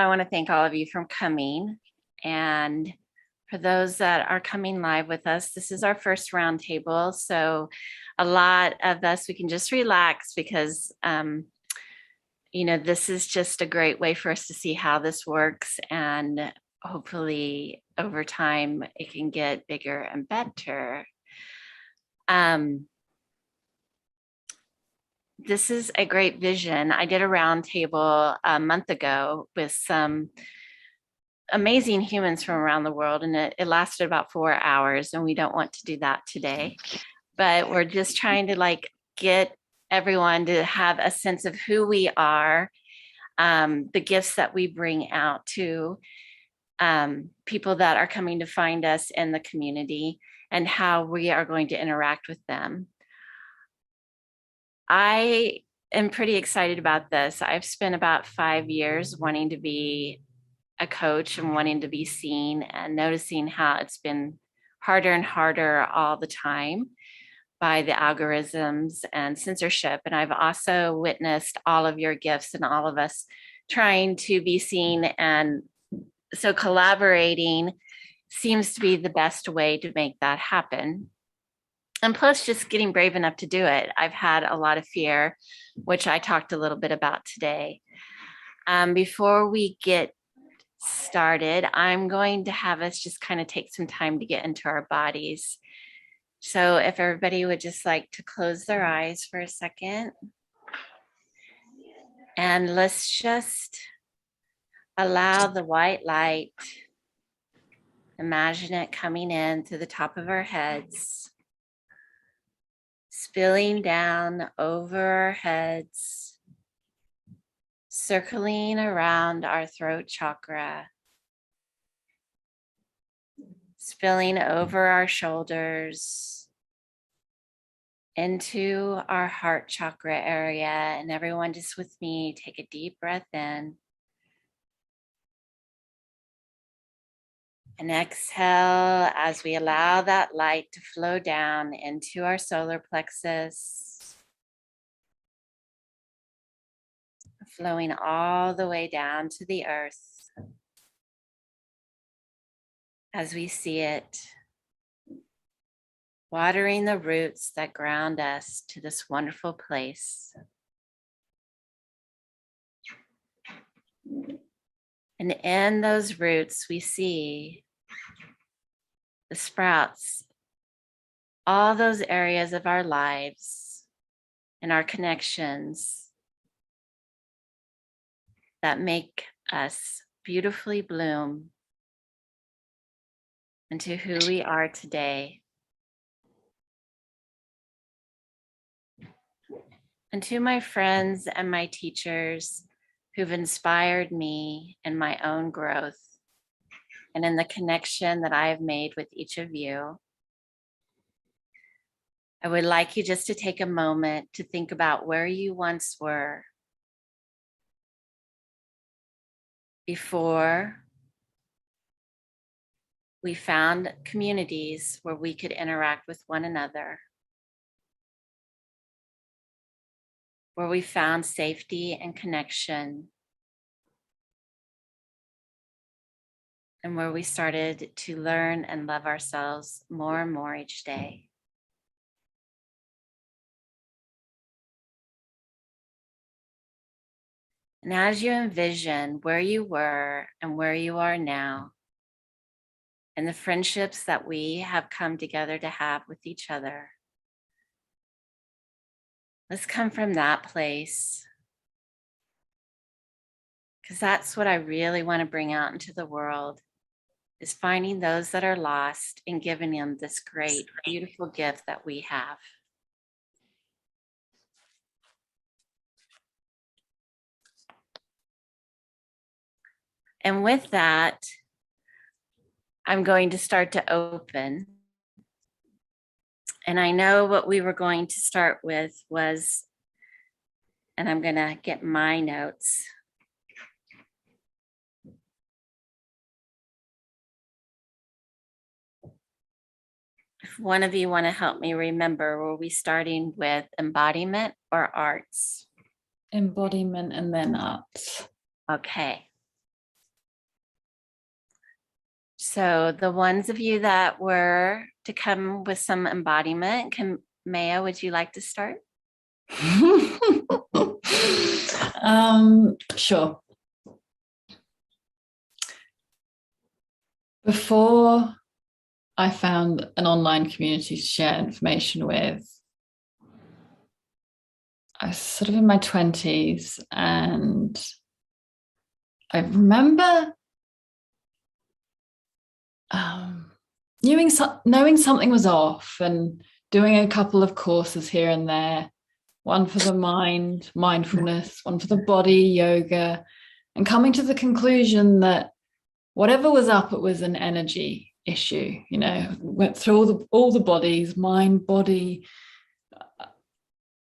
I want to thank all of you for coming. And for those that are coming live with us, this is our first roundtable. So a lot of us, we can just relax because, this is just a great way for us to see how this works. And hopefully over time, it can get bigger and better. This is a great vision. I did a roundtable a month ago with some amazing humans from around the world, and it lasted about 4 hours, and we don't want to do that today. But we're just trying to get everyone to have a sense of who we are, the gifts that we bring out to people that are coming to find us in the community, and how we are going to interact with them. I am pretty excited about this. I've spent about 5 years wanting to be a coach and wanting to be seen, and noticing how it's been harder and harder all the time by the algorithms and censorship. And I've also witnessed all of your gifts and all of us trying to be seen. And so collaborating seems to be the best way to make that happen. And plus just getting brave enough to do it. I've had a lot of fear, which I talked a little bit about today. Before we get started, I'm going to have us just kind of take some time to get into our bodies. So if everybody would just like to close their eyes for a second. And let's just allow the white light, imagine it coming in through the top of our heads, spilling down over our heads, circling around our throat chakra, spilling over our shoulders into our heart chakra area. And everyone just with me, take a deep breath in. And exhale as we allow that light to flow down into our solar plexus, flowing all the way down to the earth as we see it, watering the roots that ground us to this wonderful place. And in those roots, we see the sprouts, all those areas of our lives and our connections that make us beautifully bloom into who we are today. And to my friends and my teachers who've inspired me in my own growth and in the connection that I have made with each of you, I would like you just to take a moment to think about where you once were before we found communities where we could interact with one another, where we found safety and connection, and where we started to learn and love ourselves more and more each day. And as you envision where you were and where you are now, and the friendships that we have come together to have with each other, let's come from that place, because that's what I really want to bring out into the world, is finding those that are lost and giving them this great, beautiful gift that we have. And with that, I'm going to start to open. And I know what we were going to start with was, and I'm going to get my notes. If one of you want to help me remember, were we starting with embodiment or arts? Embodiment and then arts. Okay. So the ones of you that were to come with some embodiment, Maya, would you like to start? Sure. Before I found an online community to share information with, I was sort of in my 20s, and I remember knowing something was off and doing a couple of courses here and there, one for the mind, mindfulness, one for the body, yoga, and coming to the conclusion that whatever was up, it was an energy issue. Went through all the bodies, mind, body,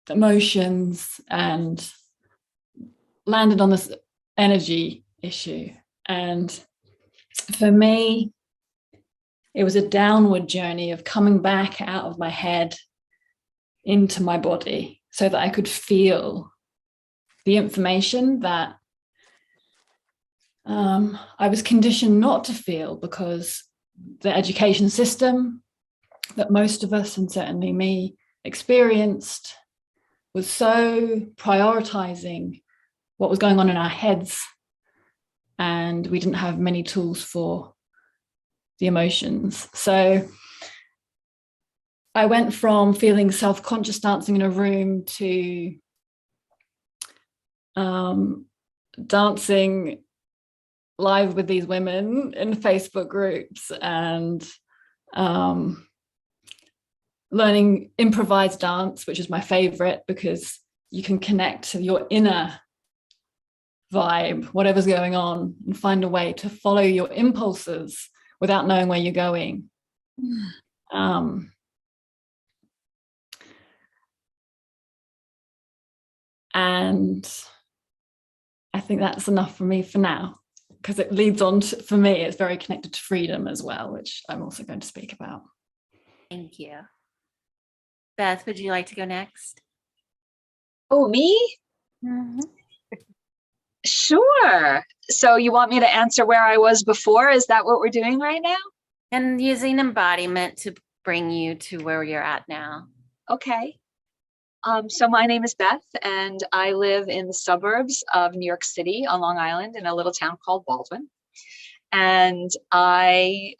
emotions, and landed on this energy issue. And for me, it was a downward journey of coming back out of my head into my body so that I could feel the information that I was conditioned not to feel, because the education system that most of us, and certainly me, experienced was so prioritizing what was going on in our heads, and we didn't have many tools for the emotions. So I went from feeling self-conscious dancing in a room to dancing live with these women in Facebook groups, and learning improvised dance, which is my favorite because you can connect to your inner vibe, whatever's going on, and find a way to follow your impulses without knowing where you're going. And I think that's enough for me for now, because it leads on to, for me, it's very connected to freedom as well, which I'm also going to speak about. Thank you. Beth, would you like to go next? Oh, me? Mm-hmm. Sure. So you want me to answer where I was before? Is that what we're doing right now? And using embodiment to bring you to where you're at now. Okay. So my name is Beth, and I live in the suburbs of New York City on Long Island in a little town called Baldwin. And I,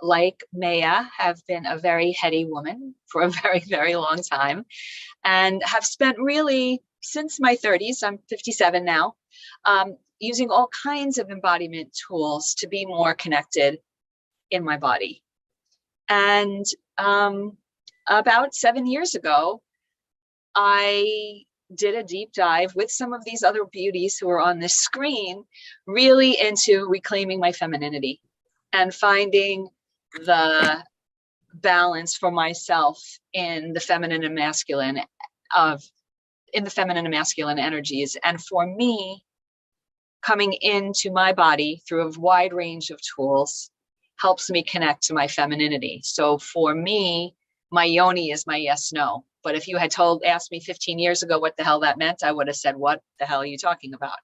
like Maya, have been a very heady woman for a very, very long time, and have spent really since my 30s, I'm 57 now, using all kinds of embodiment tools to be more connected in my body. And about 7 years ago, I did a deep dive with some of these other beauties who are on this screen, really into reclaiming my femininity and finding the balance for myself in the feminine and masculine energies. And for me, coming into my body through a wide range of tools helps me connect to my femininity. So for me, my yoni is my yes, no. But if you had asked me 15 years ago what the hell that meant, I would have said, what the hell are you talking about?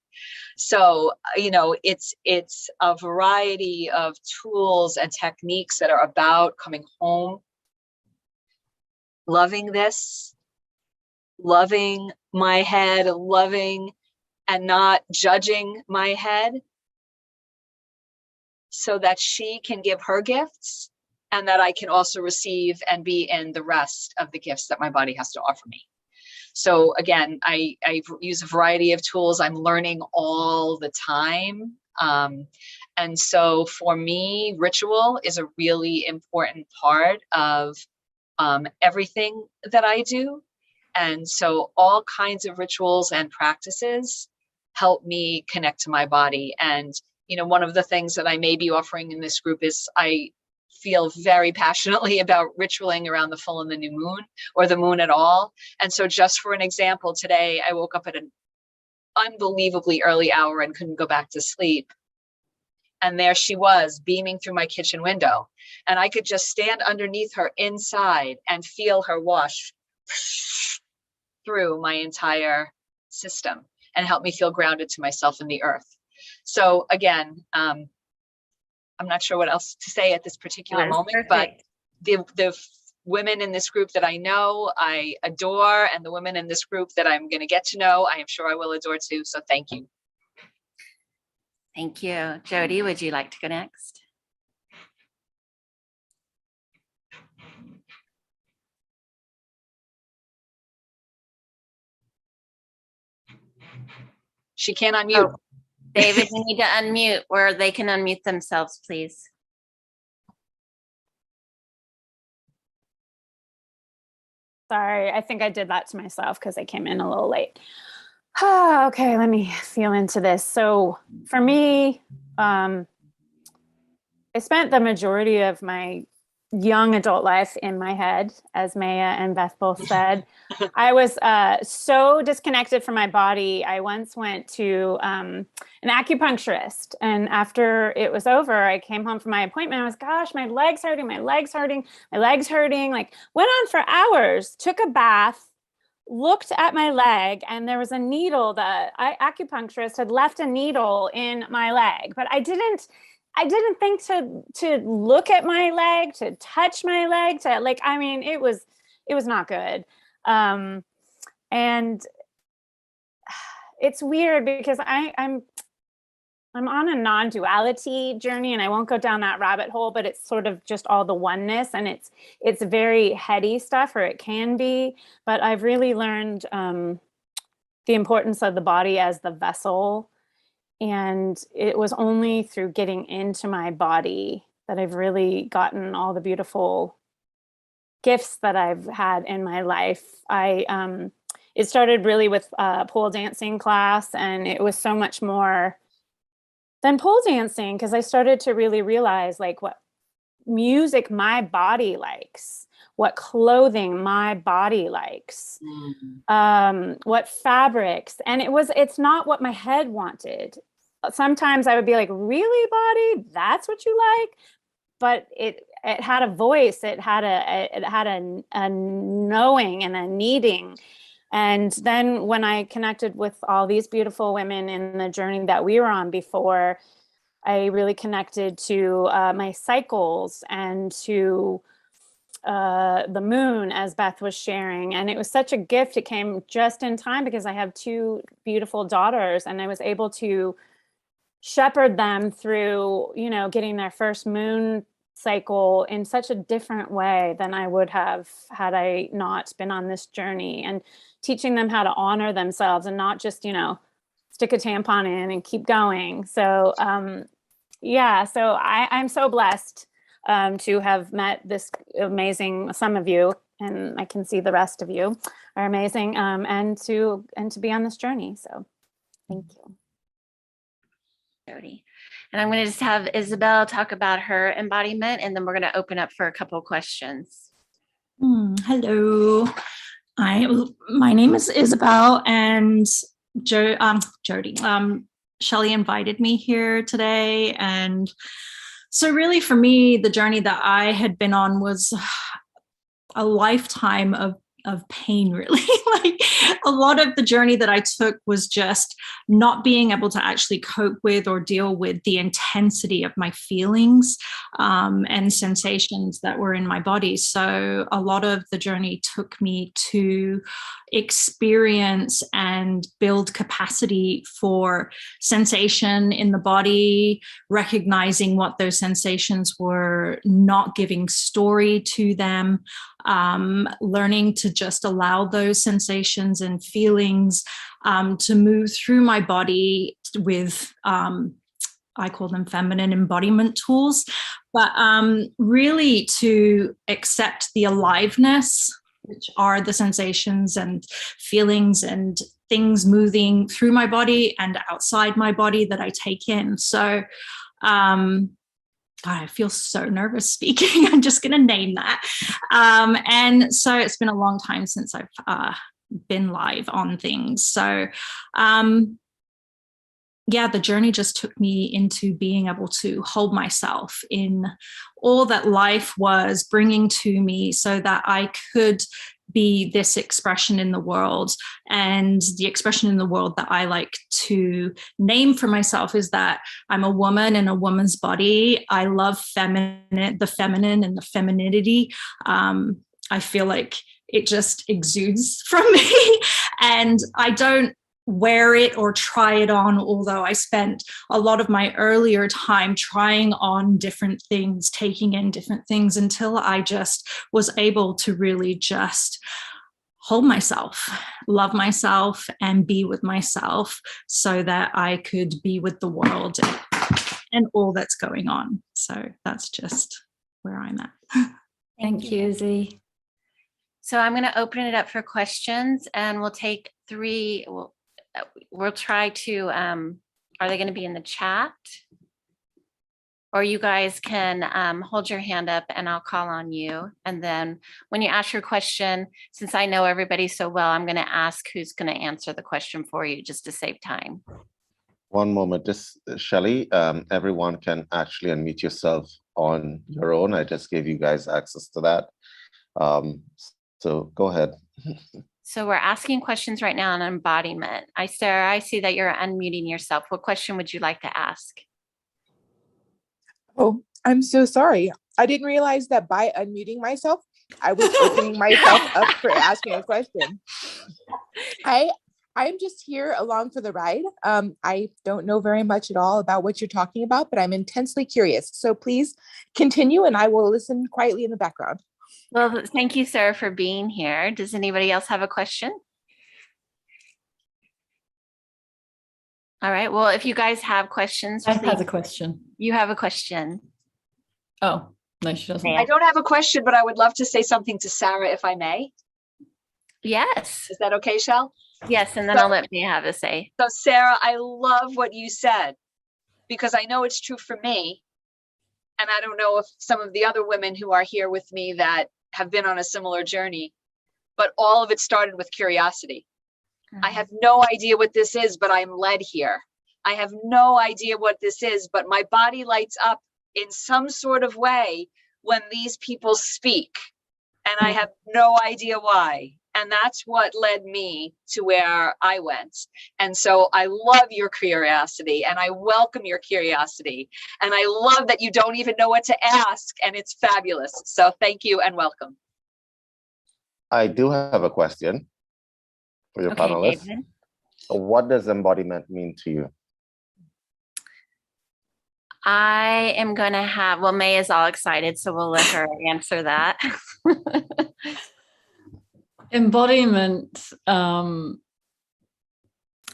So, it's a variety of tools and techniques that are about coming home, loving this, loving my head, loving and not judging my head, so that she can give her gifts, and that I can also receive and be in the rest of the gifts that my body has to offer me. So again, I use a variety of tools. I'm learning all the time. And so for me, ritual is a really important part of everything that I do. And so all kinds of rituals and practices help me connect to my body. And, one of the things that I may be offering in this group is I feel very passionately about ritualing around the full and the new moon, or the moon at all. And so just for an example, today I woke up at an unbelievably early hour and couldn't go back to sleep. And there she was, beaming through my kitchen window. And I could just stand underneath her inside and feel her wash through my entire system and help me feel grounded to myself and the earth. So again, I'm not sure what else to say at this particular moment, Perfect. but the women in this group that I know, I adore, and the women in this group that I'm going to get to know, I am sure I will adore too. So thank you. Thank you. Jody, would you like to go next? She can't unmute. Oh, David, you need to unmute, or they can unmute themselves, please. Sorry, I think I did that to myself because I came in a little late. Okay, let me feel into this. So for me, I spent the majority of my young adult life in my head, as Maya and Beth both said. I was so disconnected from my body. I once went to an acupuncturist, and after it was over, I came home from my appointment. I was, gosh, my leg's hurting, my leg's hurting, my leg's hurting. Like, went on for hours, took a bath, looked at my leg, and there was a needle. The acupuncturist had left a needle in my leg, but I didn't think to look at my leg, to touch my leg, to like, I mean, it was not good. And it's weird because I'm on a non-duality journey, and I won't go down that rabbit hole, but it's sort of just all the oneness, and it's very heady stuff, or it can be, but I've really learned the importance of the body as the vessel. And it was only through getting into my body that I've really gotten all the beautiful gifts that I've had in my life. It started really with pole dancing class, and it was so much more than pole dancing, because I started to really realize like what music my body likes, what clothing my body likes, what fabrics, and it's not what my head wanted. Sometimes I would be like, really, body? That's what you like? But it had a voice. It had a knowing and a needing. And then when I connected with all these beautiful women in the journey that we were on before, I really connected to my cycles and to the moon, as Beth was sharing. And it was such a gift. It came just in time because I have two beautiful daughters, and I was able to shepherd them through, getting their first moon cycle in such a different way than I would have had I not been on this journey, and teaching them how to honor themselves and not just, stick a tampon in and keep going. So, so I'm so blessed to have met this amazing, some of you, and I can see the rest of you are amazing, and to be on this journey. So thank you. Jody. And I'm going to just have Isabel talk about her embodiment, and then we're going to open up for a couple of questions. Hello. My name is Isabel, and Jody. Shelley invited me here today, and so really for me, the journey that I had been on was a lifetime of pain, really. Like, a lot of the journey that I took was just not being able to actually cope with or deal with the intensity of my feelings and sensations that were in my body. So a lot of the journey took me to experience and build capacity for sensation in the body, recognizing what those sensations were, not giving story to them, learning to just allow those sensations and feelings to move through my body with, I call them feminine embodiment tools, but really to accept the aliveness, which are the sensations and feelings and things moving through my body and outside my body that I take in. So, God, I feel so nervous speaking. I'm just going to name that. And so it's been a long time since I've been live on things. So, the journey just took me into being able to hold myself in all that life was bringing to me so that I could be this expression in the world. And the expression in the world that I like to name for myself is that I'm a woman in a woman's body. I love the feminine and the femininity. I feel like it just exudes from me. And I don't wear it or try it on, although I spent a lot of my earlier time trying on different things, taking in different things, until I just was able to really just hold myself, love myself, and be with myself so that I could be with the world and all that's going on. So that's just where I'm at. Thank you, Izzy. So I'm going to open it up for questions, and we'll take three. We'll try to, are they going to be in the chat? Or you guys can hold your hand up and I'll call on you. And then when you ask your question, since I know everybody so well, I'm going to ask who's going to answer the question for you just to save time. One moment, just Shelley, everyone can actually unmute yourself on your own. I just gave you guys access to that. So go ahead. So we're asking questions right now on embodiment. Sarah, I see that you're unmuting yourself. What question would you like to ask? Oh, I'm so sorry. I didn't realize that by unmuting myself, I was opening myself up for asking a question. I'm just here along for the ride. I don't know very much at all about what you're talking about, but I'm intensely curious. So please continue and I will listen quietly in the background. Well, thank you, Sarah, for being here. Does anybody else have a question? All right. Well, if you guys have questions, I have a question. You have a question. Oh, no, she doesn't. I don't have a question, but I would love to say something to Sarah, if I may. Yes. Is that okay, Shell? Yes, and then I'll let me have a say. So Sarah, I love what you said, because I know it's true for me. And I don't know if some of the other women who are here with me that have been on a similar journey, but all of it started with curiosity. I have no idea what this is, but I'm led here. I have no idea what this is, but my body lights up in some sort of way when these people speak. And I have no idea why. And that's what led me to where I went. And so I love your curiosity and I welcome your curiosity. And I love that you don't even know what to ask, and it's fabulous. So thank you and welcome. I do have a question for your panelists. David. What does embodiment mean to you? I am going to have, well, May is all excited, so we'll let her answer that. Embodiment,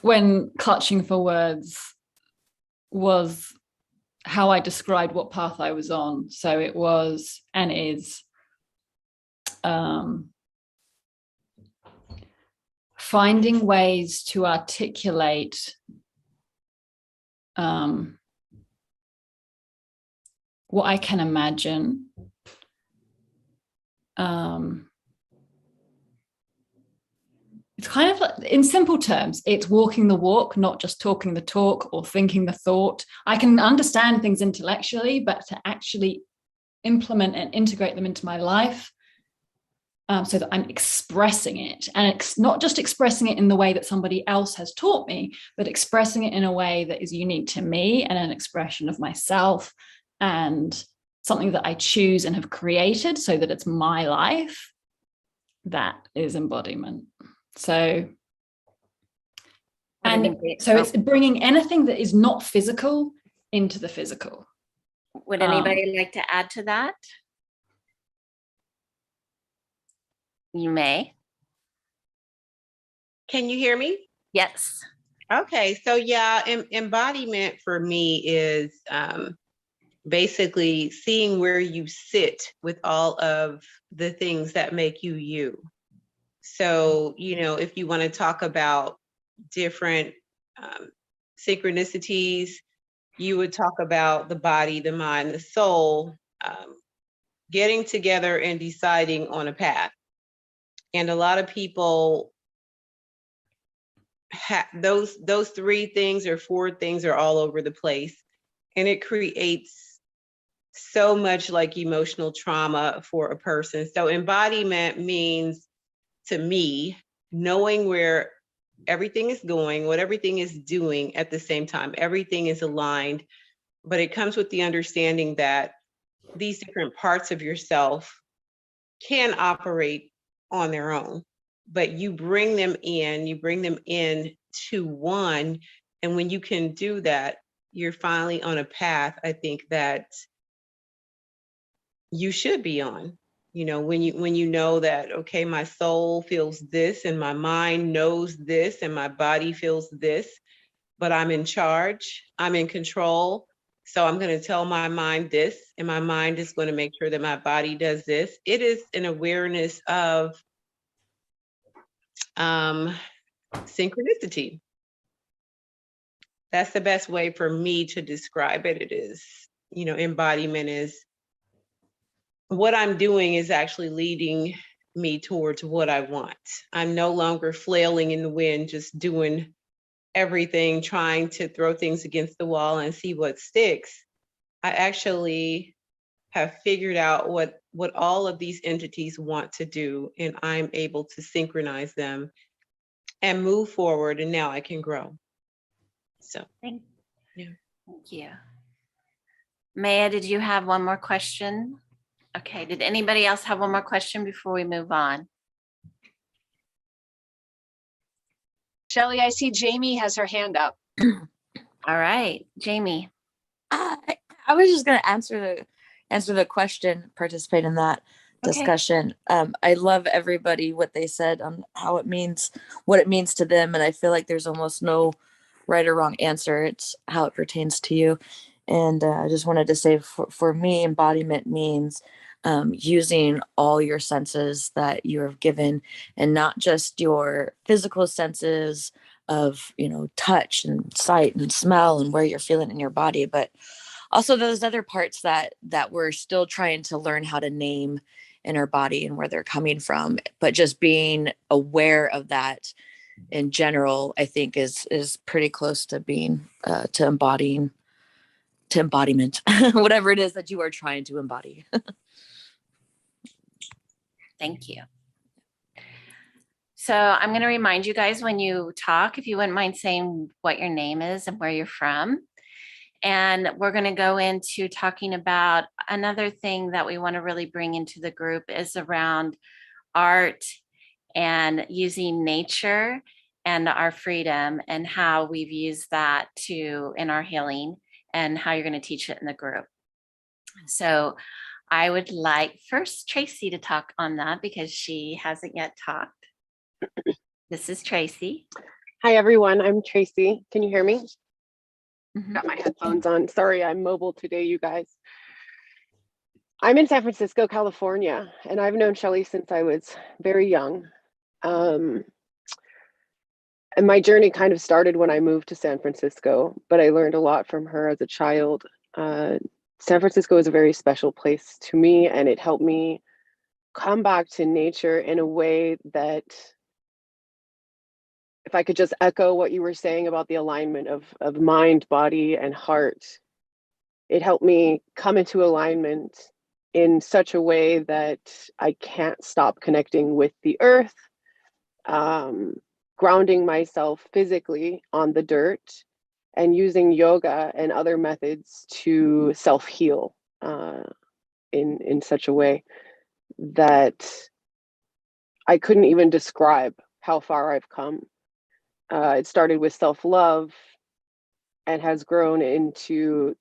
when clutching for words, was how I described what path I was on. So it was and is finding ways to articulate what I can imagine, it's kind of like, in simple terms, it's walking the walk, not just talking the talk or thinking the thought. I can understand things intellectually, but to actually implement and integrate them into my life, so that I'm expressing it. And it's not just expressing it in the way that somebody else has taught me, but expressing it in a way that is unique to me and an expression of myself and something that I choose and have created so that it's my life. That is embodiment. So, and so it's bringing anything that is not physical into the physical. Would anybody like to add to that? You may. Can you hear me? Yes. Okay, so yeah, embodiment for me is basically seeing where you sit with all of the things that make you you. So, you know, if you want to talk about different synchronicities, you would talk about the body, the mind, the soul, getting together and deciding on a path. And a lot of people those three things or four things are all over the place. And it creates so much like emotional trauma for a person. So embodiment means to me, knowing where everything is going, what everything is doing at the same time. Everything is aligned, but it comes with the understanding that these different parts of yourself can operate on their own, but you bring them in to one. And when you can do that, you're finally on a path, I think, that you should be on. When you know that, okay, my soul feels this and my mind knows this and my body feels this, but I'm in charge, I'm in control. So I'm going to tell my mind this, and my mind is going to make sure that my body does this. It is an awareness of synchronicity. That's the best way for me to describe it. It is, embodiment is what I'm doing is actually leading me towards what I want. I'm no longer flailing in the wind, just doing everything, trying to throw things against the wall and see what sticks. I actually have figured out what all of these entities want to do, and I'm able to synchronize them and move forward, and now I can grow. So Thank yeah. Thank you. Maya, did you have one more question? Okay, did anybody else have one more question before we move on? Shelley, I see Jamie has her hand up. All right, Jamie. I was just going to answer the question, participate in that discussion. I love everybody, what they said on how it means, what it means to them. And I feel like there's almost no right or wrong answer. It's how it pertains to you. And I just wanted to say for me, embodiment means using all your senses that you are given, and not just your physical senses of, touch and sight and smell and where you're feeling in your body, but also those other parts that we're still trying to learn how to name in our body and where they're coming from. But just being aware of that in general, I think is pretty close to being to embodiment, whatever it is that you are trying to embody. Thank you. So I'm going to remind you guys, when you talk, if you wouldn't mind saying what your name is and where you're from. And we're going to go into talking about another thing that we want to really bring into the group is around art and using nature and our freedom, and how we've used that in our healing, and how you're going to teach it in the group. So I would like first Tracy to talk on that, because she hasn't yet talked. This is Tracy. Hi, everyone. I'm Tracy. Can you hear me? Mhm. Got my headphones on. Sorry, I'm mobile today, you guys. I'm in San Francisco, California, and I've known Shelley since I was very young. And my journey kind of started when I moved to San Francisco, but I learned a lot from her as a child. San Francisco is a very special place to me, and it helped me come back to nature in a way that, if I could just echo what you were saying about the alignment of mind, body, and heart, it helped me come into alignment in such a way that I can't stop connecting with the earth, grounding myself physically on the dirt, and using yoga and other methods to self-heal in such a way that I couldn't even describe how far I've come. It started with self-love and has grown into,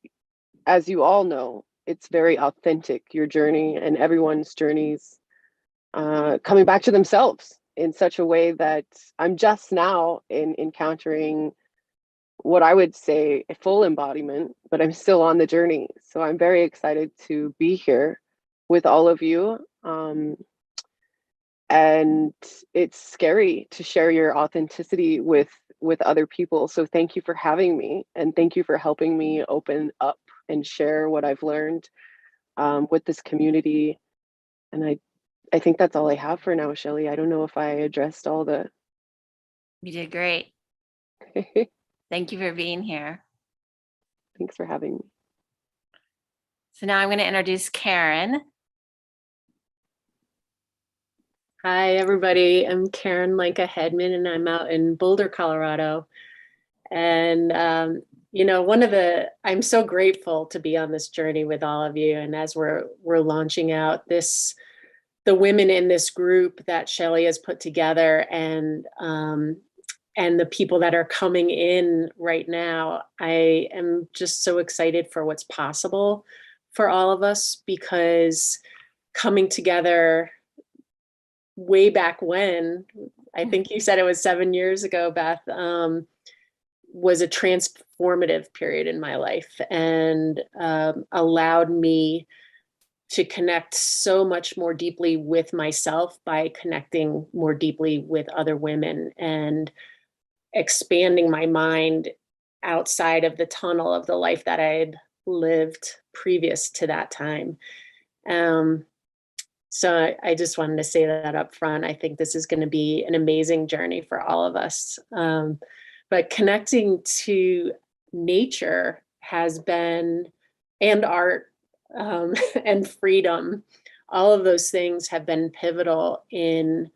as you all know, it's very authentic, your journey and everyone's journeys, coming back to themselves in such a way that I'm just now encountering what I would say a full embodiment, but I'm still on the journey. So I'm very excited to be here with all of you. And it's scary to share your authenticity with other people. So thank you for having me, and thank you for helping me open up and share what I've learned with this community. And I think that's all I have for now, Shelley. I don't know if I addressed all the. You did great. Thank you for being here. Thanks for having me. So now I'm going to introduce Karen. Hi, everybody. I'm Karen Lenka Hedman, and I'm out in Boulder, Colorado. And I'm so grateful to be on this journey with all of you. And as we're launching out the women in this group that Shelley has put together, and the people that are coming in right now, I am just so excited for what's possible for all of us, because coming together way back when, I think you said it was 7 years ago, Beth, was a transformative period in my life, and allowed me to connect so much more deeply with myself by connecting more deeply with other women, and expanding my mind outside of the tunnel of the life that I had lived previous to that time. So I just wanted to say that up front. I think this is going to be an amazing journey for all of us. But connecting to nature has been, and art, and freedom, all of those things have been pivotal in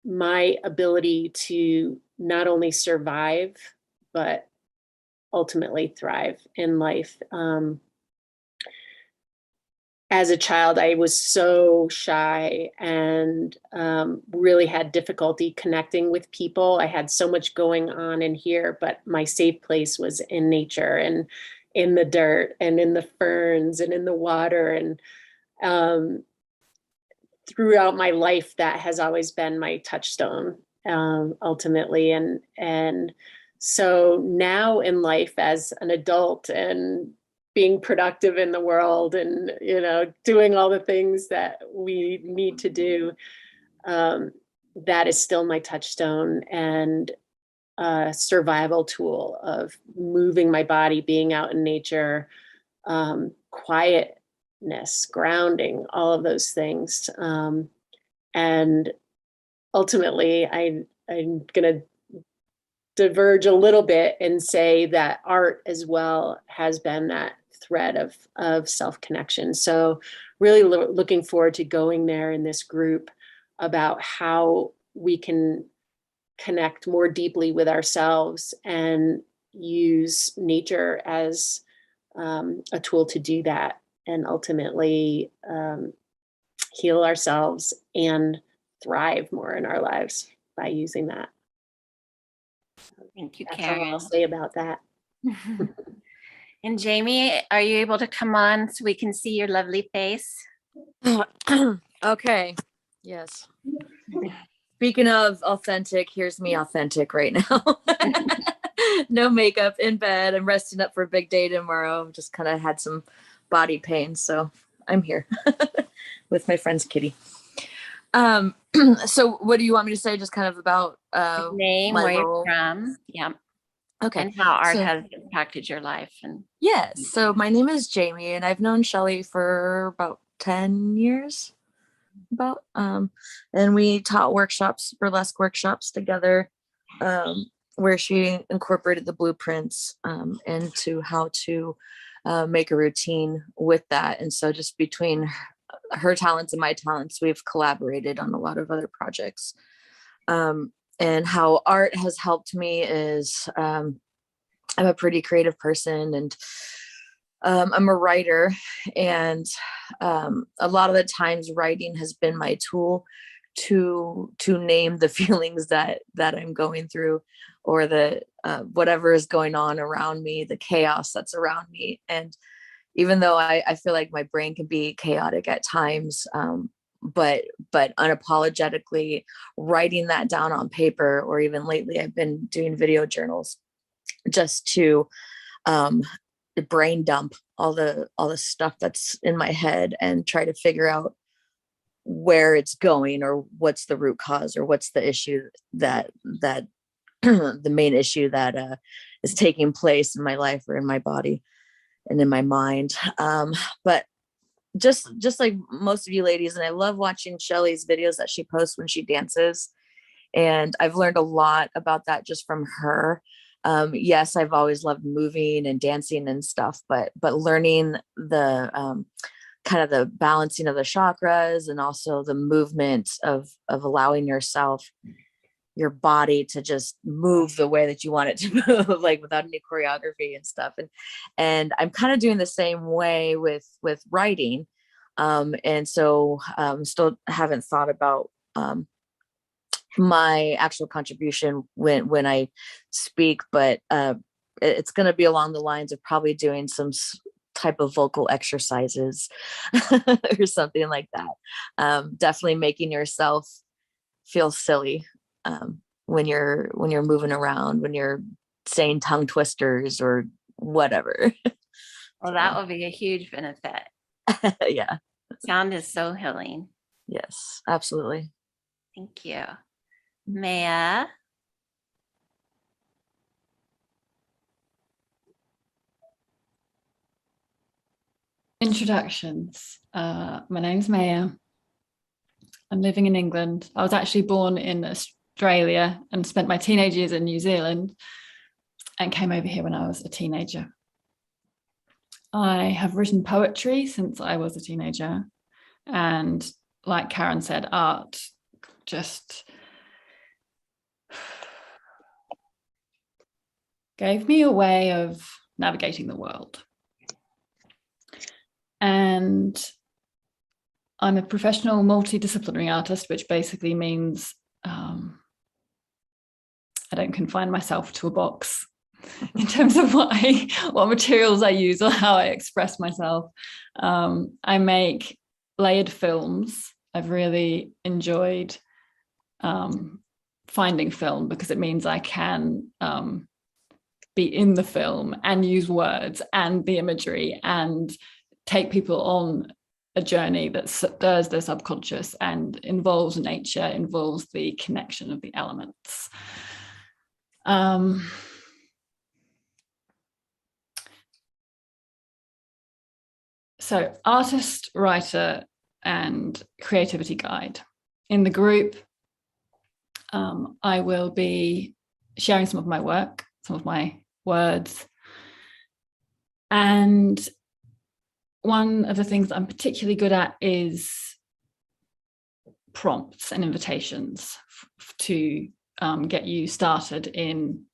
my ability to not only survive, but ultimately thrive in life. As a child, I was so shy, and really had difficulty connecting with people. I had so much going on in here, but my safe place was in nature, and in the dirt, and in the ferns, and in the water. And um, throughout my life, that has always been my touchstone, ultimately. And so now in life, as an adult, and being productive in the world, and doing all the things that we need to do, that is still my touchstone, and a survival tool of moving my body, being out in nature, quietness, grounding, all of those things. And ultimately, I'm going to diverge a little bit and say that art as well has been that thread of self-connection. So really looking forward to going there in this group about how we can connect more deeply with ourselves, and use nature as a tool to do that, and ultimately heal ourselves and thrive more in our lives by using that. Thank you, That's all I'll Karen. say about that. And Jamie, are you able to come on so we can see your lovely face? Okay. Yes. Speaking of authentic, here's me authentic right now. No makeup, in bed. I'm resting up for a big day tomorrow. Just kind of had some body pain, so I'm here with my friend's kitty. So what do you want me to say? Just kind of about Name, my where you're role? from, yeah, Okay. and how art So, has impacted your life. And yes. So my name is Jamie, and I've known Shelley for about 10 years. And we taught workshops, burlesque workshops together, where she incorporated the blueprints into how to make a routine with that. And so just between her talents and my talents, we've collaborated on a lot of other projects. And how art has helped me is I'm a pretty creative person, and I'm a writer, and a lot of the times writing has been my tool to name the feelings that I'm going through, or the whatever is going on around me, the chaos that's around me. And even though I feel like my brain can be chaotic at times, but unapologetically writing that down on paper, or even lately I've been doing video journals just to brain dump all the stuff that's in my head, and try to figure out where it's going, or what's the root cause, or what's the issue that the main issue that is taking place in my life, or in my body, and in my mind. But just like most of you ladies, and I love watching Shelley's videos that she posts when she dances, and I've learned a lot about that just from her. Yes, I've always loved moving and dancing and stuff, but learning kind of the balancing of the chakras, and also the movement of allowing your body to just move the way that you want it to move, like without any choreography and stuff. And I'm kind of doing the same way with writing. And so still haven't thought about my actual contribution when I speak, but it's going to be along the lines of probably doing some type of vocal exercises or something like that. Definitely making yourself feel silly when you're moving around, when you're saying tongue twisters or whatever. Well, that will be a huge benefit. Yeah. Sound is so healing. Yes, absolutely. Thank you. Maya. Introductions. My name's Maya. I'm living in England. I was actually born in Australia and spent my teenage years in New Zealand and came over here when I was a teenager. I have written poetry since I was a teenager. And like Karen said, art just gave me a way of navigating the world. And I'm a professional multidisciplinary artist, which basically means I don't confine myself to a box in terms of what materials I use or how I express myself. I make layered films. I've really enjoyed finding film because it means I can be in the film and use words and the imagery and take people on a journey that stirs their subconscious and involves nature, involves the connection of the elements. So artist, writer, and creativity guide. In the group, I will be sharing some of my work, some of my words. And one of the things that I'm particularly good at is prompts and invitations to get you started in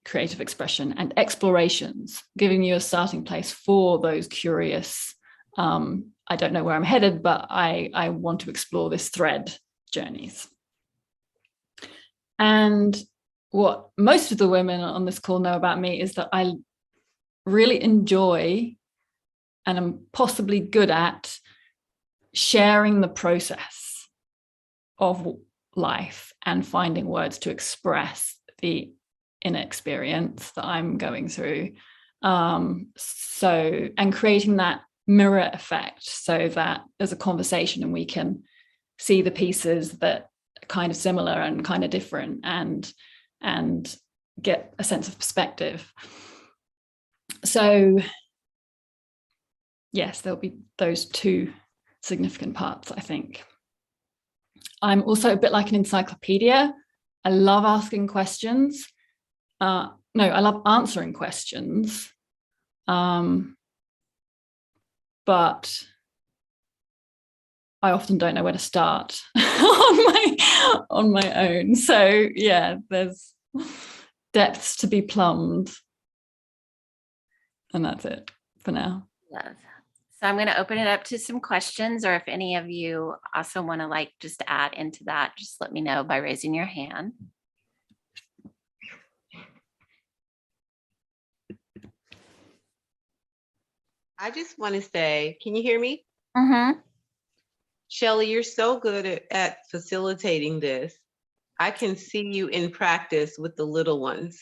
creative expression and explorations, giving you a starting place for those curious, I don't know where I'm headed, but I want to explore this thread journeys. And what most of the women on this call know about me is that I really enjoy and I'm possibly good at sharing the process of life and finding words to express the inner experience that I'm going through. And creating that mirror effect so that there's a conversation and we can see the pieces that are kind of similar and kind of different and get a sense of perspective. So yes, there'll be those two significant parts, I think. I'm also a bit like an encyclopedia. I love asking questions. I love answering questions. But I often don't know where to start on my own. So yeah, there's depths to be plumbed. And that's it for now. Love. So I'm going to open it up to some questions, or if any of you also want to just add into that, just let me know by raising your hand. I just want to say, can you hear me? Mm-hmm. Shelly, you're so good at facilitating this. I can see you in practice with the little ones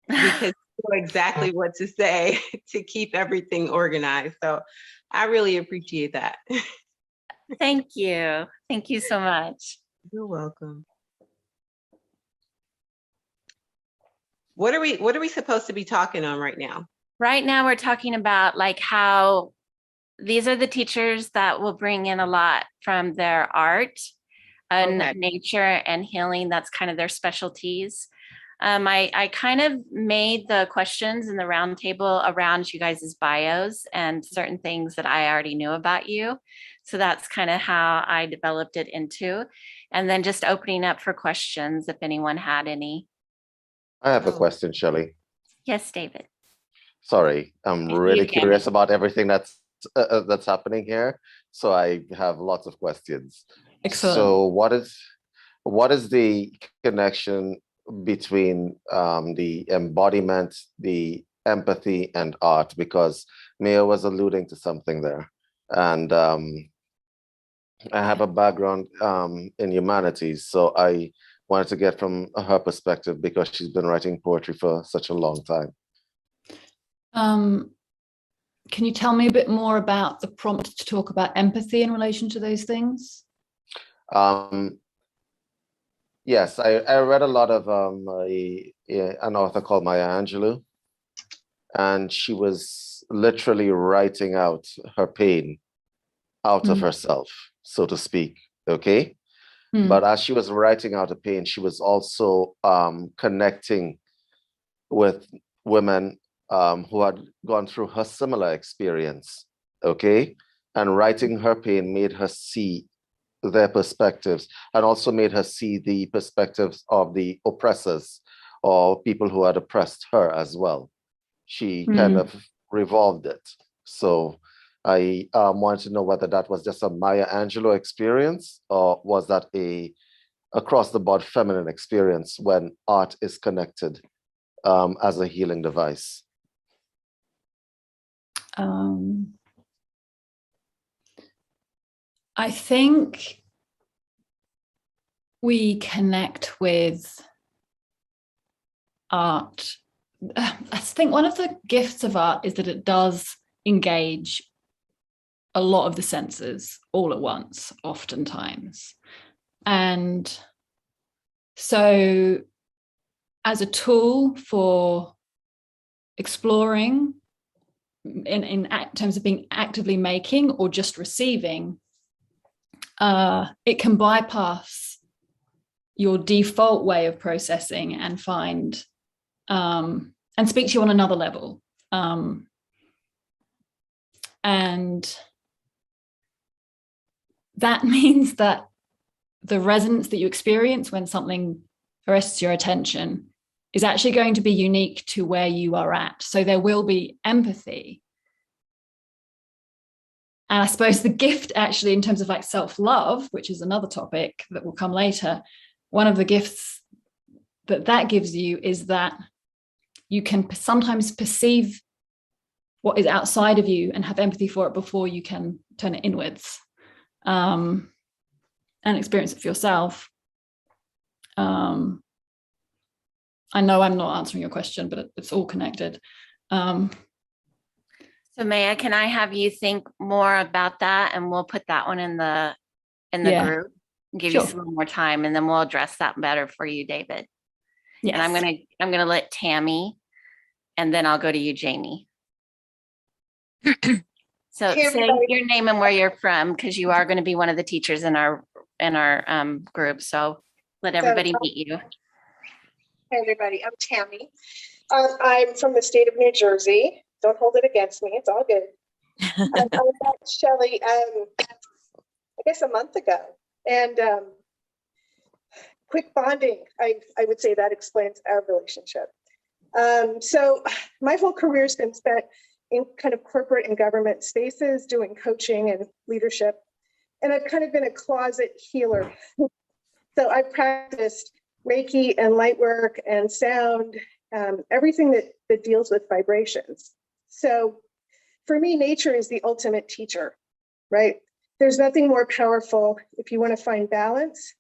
because you know exactly what to say to keep everything organized. So I really appreciate that. Thank you. Thank you so much. You're welcome. What are we supposed to be talking on right now? Right now we're talking about how these are the teachers that will bring in a lot from their art and nature and healing. That's kind of their specialties. I kind of made the questions in the roundtable around you guys' bios and certain things that I already knew about you. So that's kind of how I developed it into. And then just opening up for questions if anyone had any. I have a Oh. question, Shelley. Yes, David. Sorry, I'm You really can. curious about everything that's happening here. So I have lots of questions. Excellent. So what is the connection between the embodiment, the empathy, and art? Because Mia was alluding to something there, and I have a background in humanities, so I wanted to get from her perspective because she's been writing poetry for such a long time. Can you tell me a bit more about the prompt to talk about empathy in relation to those things? Yes, I read a lot of an author called Maya Angelou, and she was literally writing out her pain out of herself, so to speak. Okay. But as she was writing out her pain, she was also connecting with women who had gone through her similar experience. Okay. And writing her pain made her see their perspectives and also made her see the perspectives of the oppressors or people who had oppressed her as well. She kind of revolved it. So I wanted to know whether that was just a Maya Angelou experience or was that a across the board feminine experience when art is connected as a healing device. I think we connect with art. I think one of the gifts of art is that it does engage a lot of the senses all at once, oftentimes. And so as a tool for exploring in terms of being actively making or just receiving, it can bypass your default way of processing and find and speak to you on another level. And that means that the resonance that you experience when something arrests your attention is actually going to be unique to where you are at. So there will be empathy. And I suppose the gift actually in terms of like self-love, which is another topic that will come later, one of the gifts that gives you is that you can sometimes perceive what is outside of you and have empathy for it before you can turn it inwards and experience it for yourself. I know I'm not answering your question, but it's all connected. So Maya, can I have you think more about that, and we'll put that one in the group, give you some more time, and then we'll address that better for you, David. Yes. And I'm gonna let Tammy, and then I'll go to you, Jamie. So say your name and where you're from, because you are going to be one of the teachers in our group. So let everybody meet you. Hey everybody, I'm Tammy. I'm from the state of New Jersey. Don't hold it against me. It's all good. I met Shelley, I guess a month ago, and quick bonding. I would say that explains our relationship. So my whole career has been spent in kind of corporate and government spaces doing coaching and leadership. And I've kind of been a closet healer. So I've practiced Reiki and light work and sound, everything that deals with vibrations. So for me, nature is the ultimate teacher, right? There's nothing more powerful if you want to find balance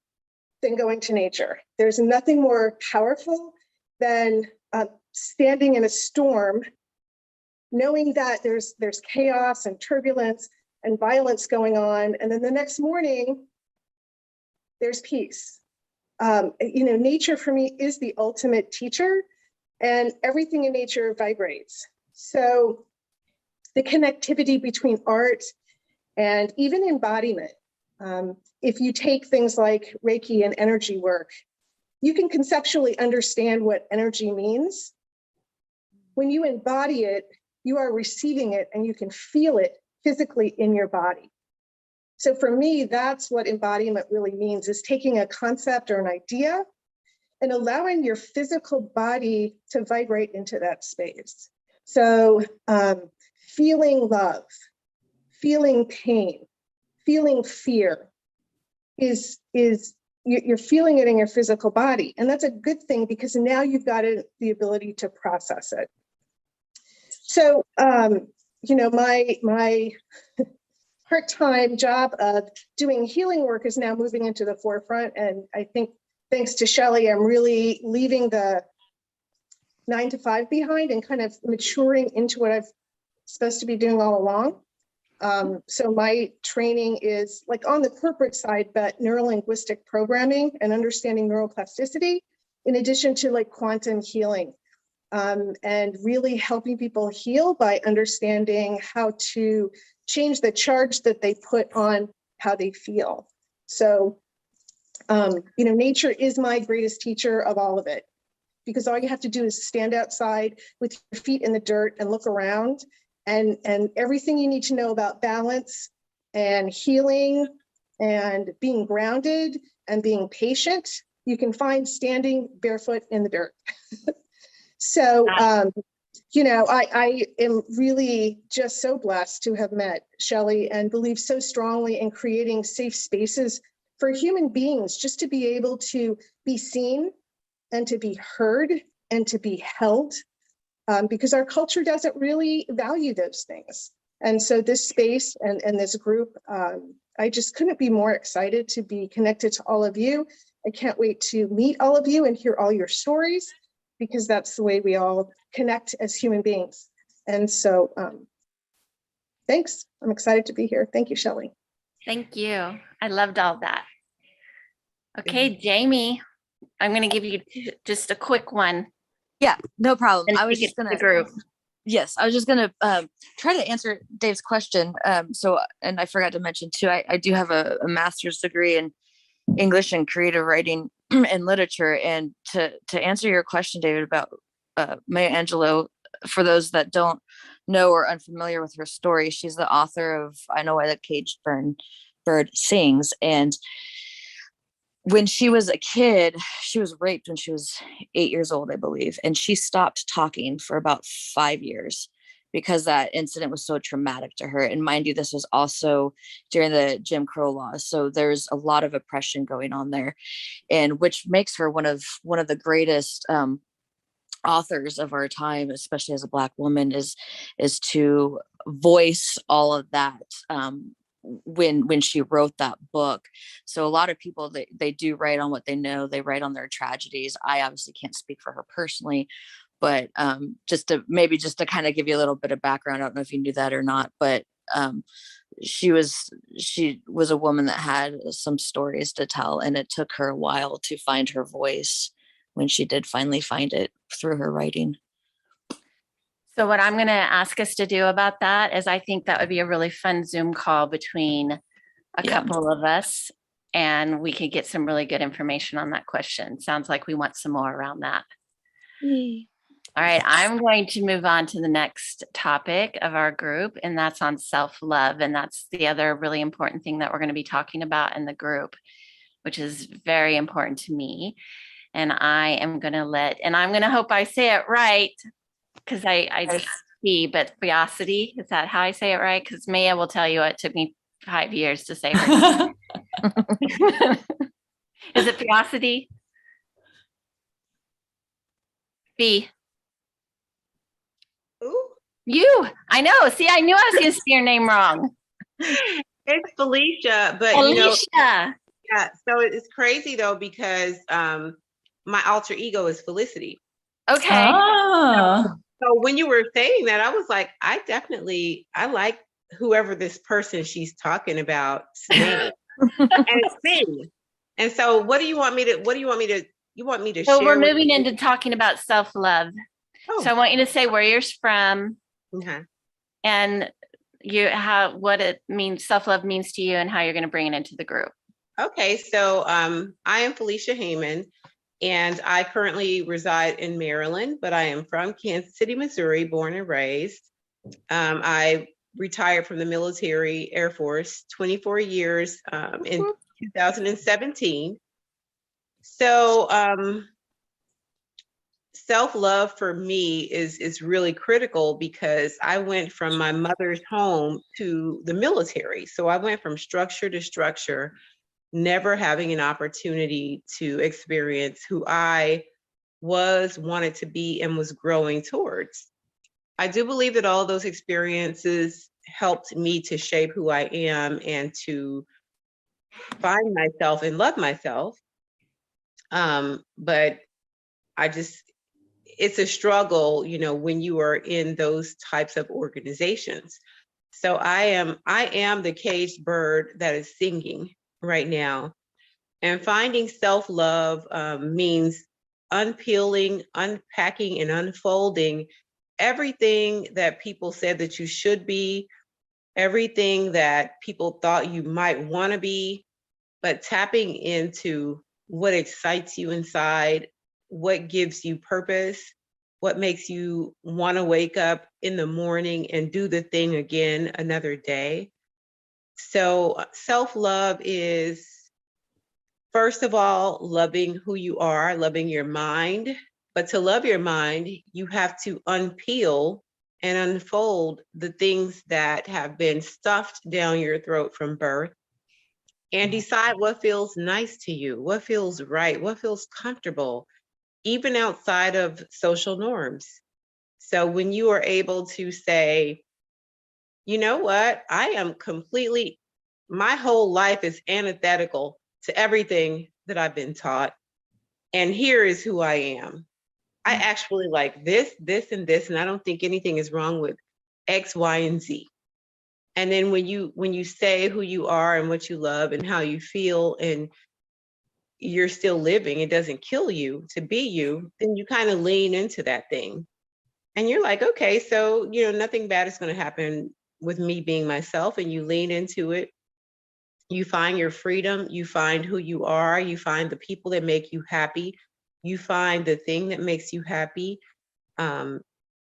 than going to nature. There's nothing more powerful than standing in a storm, knowing that there's chaos and turbulence and violence going on. And then the next morning, there's peace. Nature for me is the ultimate teacher, and everything in nature vibrates. So the connectivity between art and even embodiment, if you take things like Reiki and energy work, you can conceptually understand what energy means. When you embody it, you are receiving it and you can feel it physically in your body. So for me, that's what embodiment really means, is taking a concept or an idea and allowing your physical body to vibrate into that space. So feeling love, feeling pain, feeling fear is you're feeling it in your physical body. And that's a good thing because now you've got the ability to process it. So, my part-time job of doing healing work is now moving into the forefront. And I think thanks to Shelley, I'm really leaving the 9 to 5 behind and kind of maturing into what I've supposed to be doing all along. So my training is like on the corporate side, but neurolinguistic programming and understanding neuroplasticity, in addition to like quantum healing, and really helping people heal by understanding how to change the charge that they put on how they feel. So, nature is my greatest teacher of all of it, because all you have to do is stand outside with your feet in the dirt and look around, and everything you need to know about balance and healing and being grounded and being patient, you can find standing barefoot in the dirt. So, I am really just so blessed to have met Shelley and believe so strongly in creating safe spaces for human beings, just to be able to be seen and to be heard and to be held, because our culture doesn't really value those things. And so this space and this group, I just couldn't be more excited to be connected to all of you. I can't wait to meet all of you and hear all your stories, because that's the way we all connect as human beings. And so thanks. I'm excited to be here. Thank you, Shelley. Thank you. I loved all that. Okay, Jamie, I'm going to give you just a quick one. Yeah, no problem. And I was take just it to gonna the group. Yes, I was just gonna try to answer Dave's question. And I forgot to mention too, I do have a master's degree in English and creative writing and literature. And to answer your question, David, about Maya Angelou, for those that don't know or unfamiliar with her story, she's the author of I Know Why the Caged Bird Sings. And when she was a kid, she was raped when she was 8 years old, I believe. And she stopped talking for about 5 years because that incident was so traumatic to her. And mind you, this was also during the Jim Crow laws. So there's a lot of oppression going on there, and which makes her one of the greatest authors of our time, especially as a Black woman, is to voice all of that when she wrote that book. So a lot of people, they do write on what they know, they write on their tragedies. I obviously can't speak for her personally, but just to kind of give you a little bit of background, I don't know if you knew that or not, but she was a woman that had some stories to tell, and it took her a while to find her voice when she did finally find it through her writing. So what I'm going to ask us to do about that is, I think that would be a really fun Zoom call between a couple of us, and we could get some really good information on that question. Sounds like we want some more around that. Yay. All right, I'm going to move on to the next topic of our group, and that's on self-love. And that's the other really important thing that we're going to be talking about in the group, which is very important to me. And I'm going to hope I say it right, because I just see, but Biosity, is that how I say it right? Because Maya will tell you it took me 5 years to say her name. Is it Biosity? B. Ooh. You. I know. See, I knew I was going to say your name wrong. It's Felicia, but Alicia. yeah. So it's crazy though, because my alter ego is Felicity. Okay. So when you were saying that, I was like, I like whoever this person she's talking about name and sing. And so what do you want me to So share? we're moving into talking about self-love. So I want you to say where you're from, and what it means, self-love means to you, and how you're going to bring it into the group. Okay, so I am Felicia Heyman, And I currently reside in Maryland, but I am from Kansas City, Missouri, born and raised. I retired from the military Air Force 24 years in 2017. So self-love for me is really critical because I went from my mother's home to the military. So I went from structure to structure, never having an opportunity to experience who I was, wanted to be, and was growing towards. I do believe that all those experiences helped me to shape who I am and to find myself and love myself. But it's a struggle, when you are in those types of organizations. So I am the caged bird that is singing right now. And finding self-love means unpeeling, unpacking, and unfolding everything that people said that you should be, everything that people thought you might want to be, but tapping into what excites you inside, what gives you purpose, what makes you want to wake up in the morning and do the thing again another day. So self-love is, first of all, loving who you are, loving your mind. But to love your mind, you have to unpeel and unfold the things that have been stuffed down your throat from birth and decide what feels nice to you, what feels right, what feels comfortable, even outside of social norms. So when you are able to say, you know what, my whole life is antithetical to everything that I've been taught. And here is who I am. I actually like this, this, and this, and I don't think anything is wrong with X, Y, and Z. And then when you say who you are and what you love and how you feel, and you're still living, it doesn't kill you to be you, then you kind of lean into that thing. And you're like, okay, so, nothing bad is going to happen with me being myself. And you lean into it. You find your freedom. You find who you are. You find the people that make you happy. You find the thing that makes you happy. And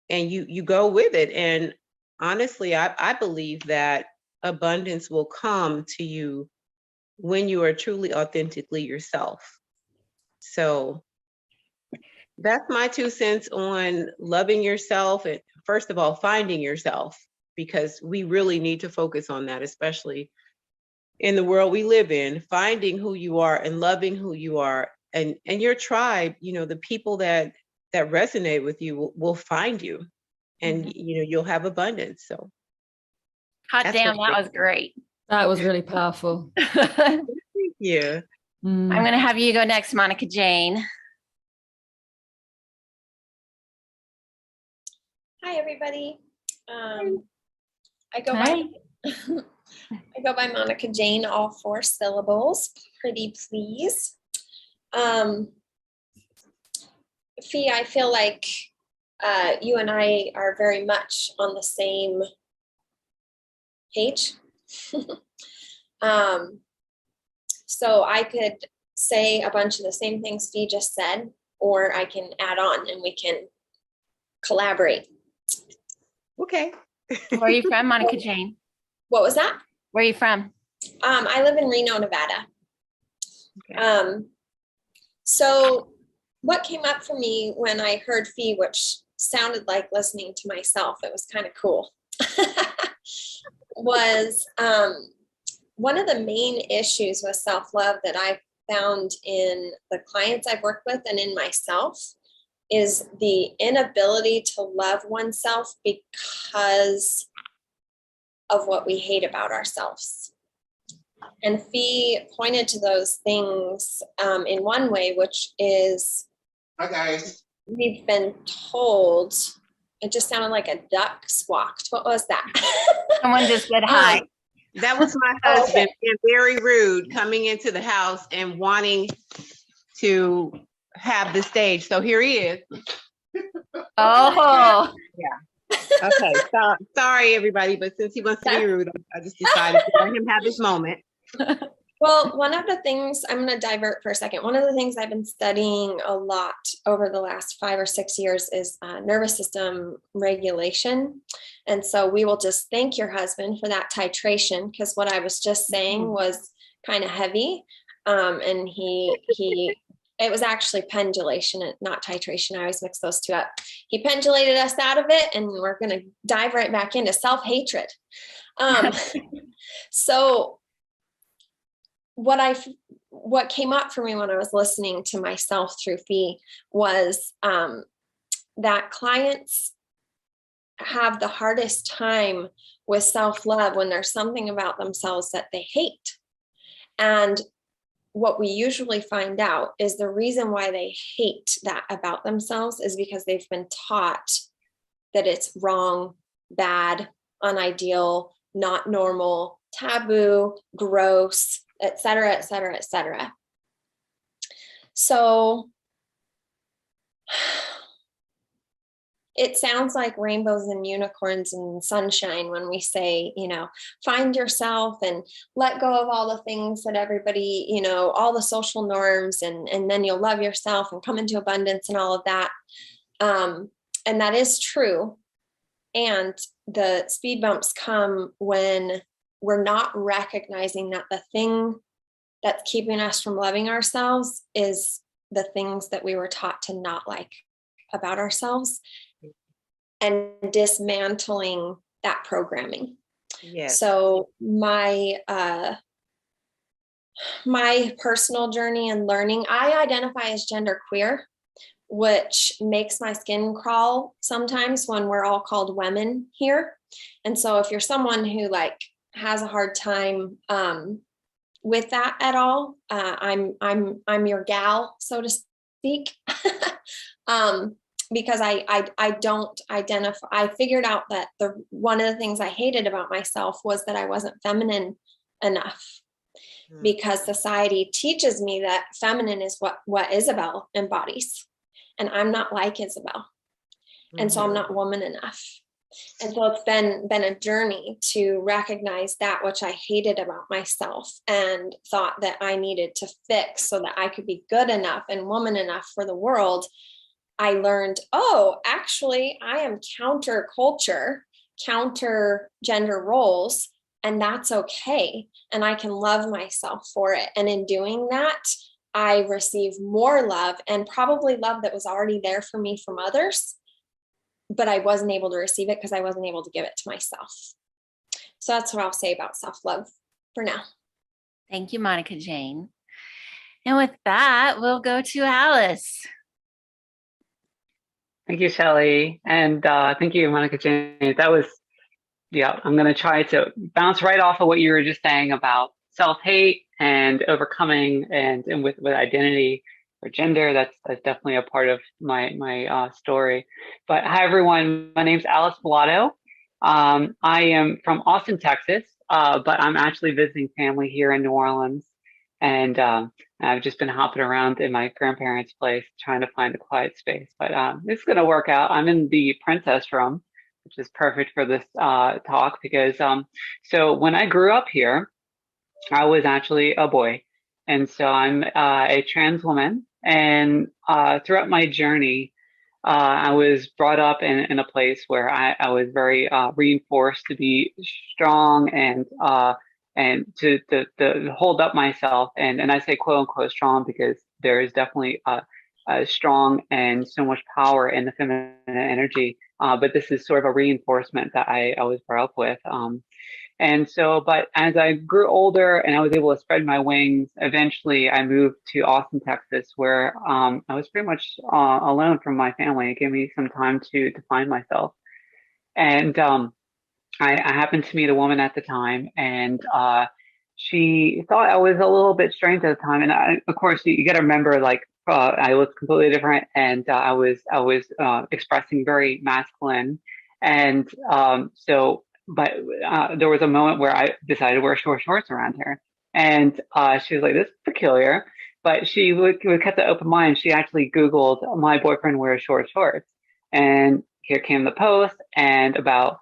you go with it. And honestly, I believe that abundance will come to you when you are truly authentically yourself. So that's my 2 cents on loving yourself. And first of all, finding yourself, because we really need to focus on that, especially in the world we live in, finding who you are and loving who you are, and your tribe, the people that resonate with you will find you, and you'll have abundance. So Hot damn, that was great. That was really powerful. Thank you. I'm going to have you go next, Monica Jane. Hi, everybody. I go by Monica Jane, all 4 syllables. Pretty please. Fee, I feel like you and I are very much on the same page. So I could say a bunch of the same things Fee just said, or I can add on and we can collaborate. Okay. Where are you from, Monica Jane? What was that? Where are you from? I live in Reno, Nevada. Okay. So what came up for me when I heard Fee, which sounded like listening to myself, it was kind of cool, was one of the main issues with self-love that I've found in the clients I've worked with and in myself is the inability to love oneself because of what we hate about ourselves. And Fee pointed to those things in one way, which is, hi guys, we've been told, it just sounded like a duck squawked. What was that? Someone just said hi. That was my husband being very rude, coming into the house and wanting to have the stage. So here he is. Oh. Yeah. Okay. Sorry, everybody, but since he wants to be rude, I just decided to let him have this moment. Well, one of the things, I'm going to divert for a second. One of the things I've been studying a lot over the last 5 or 6 years is nervous system regulation. And so we will just thank your husband for that titration, because what I was just saying was kind of heavy. And it was actually pendulation and not titration. I always mix those two up. He pendulated us out of it, and we're going to dive right back into self-hatred. So what came up for me when I was listening to myself through Fee was that clients have the hardest time with self-love when there's something about themselves that they hate. And what we usually find out is the reason why they hate that about themselves is because they've been taught that it's wrong, bad, unideal, not normal, taboo, gross, et cetera, et cetera, et cetera. So it sounds like rainbows and unicorns and sunshine when we say, find yourself and let go of all the things that everybody, all the social norms, and then you'll love yourself and come into abundance and all of that. And that is true. And the speed bumps come when we're not recognizing that the thing that's keeping us from loving ourselves is the things that we were taught to not like about ourselves, and dismantling that programming. Yes. So my personal journey and learning, I identify as genderqueer, which makes my skin crawl sometimes when we're all called women here. And so if you're someone who has a hard time with that at all, I'm your gal, so to speak. Because I don't identify. I figured out that one of the things I hated about myself was that I wasn't feminine enough, because society teaches me that feminine is what Isabel embodies, and I'm not like Isabel, and so I'm not woman enough. And so it's been a journey to recognize that which I hated about myself and thought that I needed to fix so that I could be good enough and woman enough for the world. I learned, actually, I am counter culture, counter gender roles, and that's okay. And I can love myself for it. And in doing that, I receive more love, and probably love that was already there for me from others, but I wasn't able to receive it because I wasn't able to give it to myself. So that's what I'll say about self-love for now. Thank you, Monica Jane. And with that, we'll go to Alice. Thank you, Shelley. And thank you, Monica Jane. That was, I'm going to try to bounce right off of what you were just saying about self-hate and overcoming and with identity or gender. That's definitely a part of my story. But hi, everyone. My name's Alice Bellato. I am from Austin, Texas, but I'm actually visiting family here in New Orleans. And I've just been hopping around in my grandparents' place trying to find a quiet space. But it's going to work out. I'm in the princess room, which is perfect for this talk because so when I grew up here, I was actually a boy. And so I'm a trans woman. And throughout my journey, I was brought up in a place where I was very reinforced to be strong and to hold up myself. And I say quote unquote strong because there is definitely a strong and so much power in the feminine energy. But this is sort of a reinforcement that I was brought up with. And so, but as I grew older and I was able to spread my wings, eventually I moved to Austin, Texas, where I was pretty much alone from my family. It gave me some time to find myself. And I happened to meet a woman at the time, and she thought I was a little bit strange at the time. And of course, you got to remember, I looked completely different, and I was expressing very masculine, and But there was a moment where I decided to wear short shorts around her, and she was like, "This is peculiar." But she would kept an open mind. She actually Googled "my boyfriend wears short shorts," and here came the post and about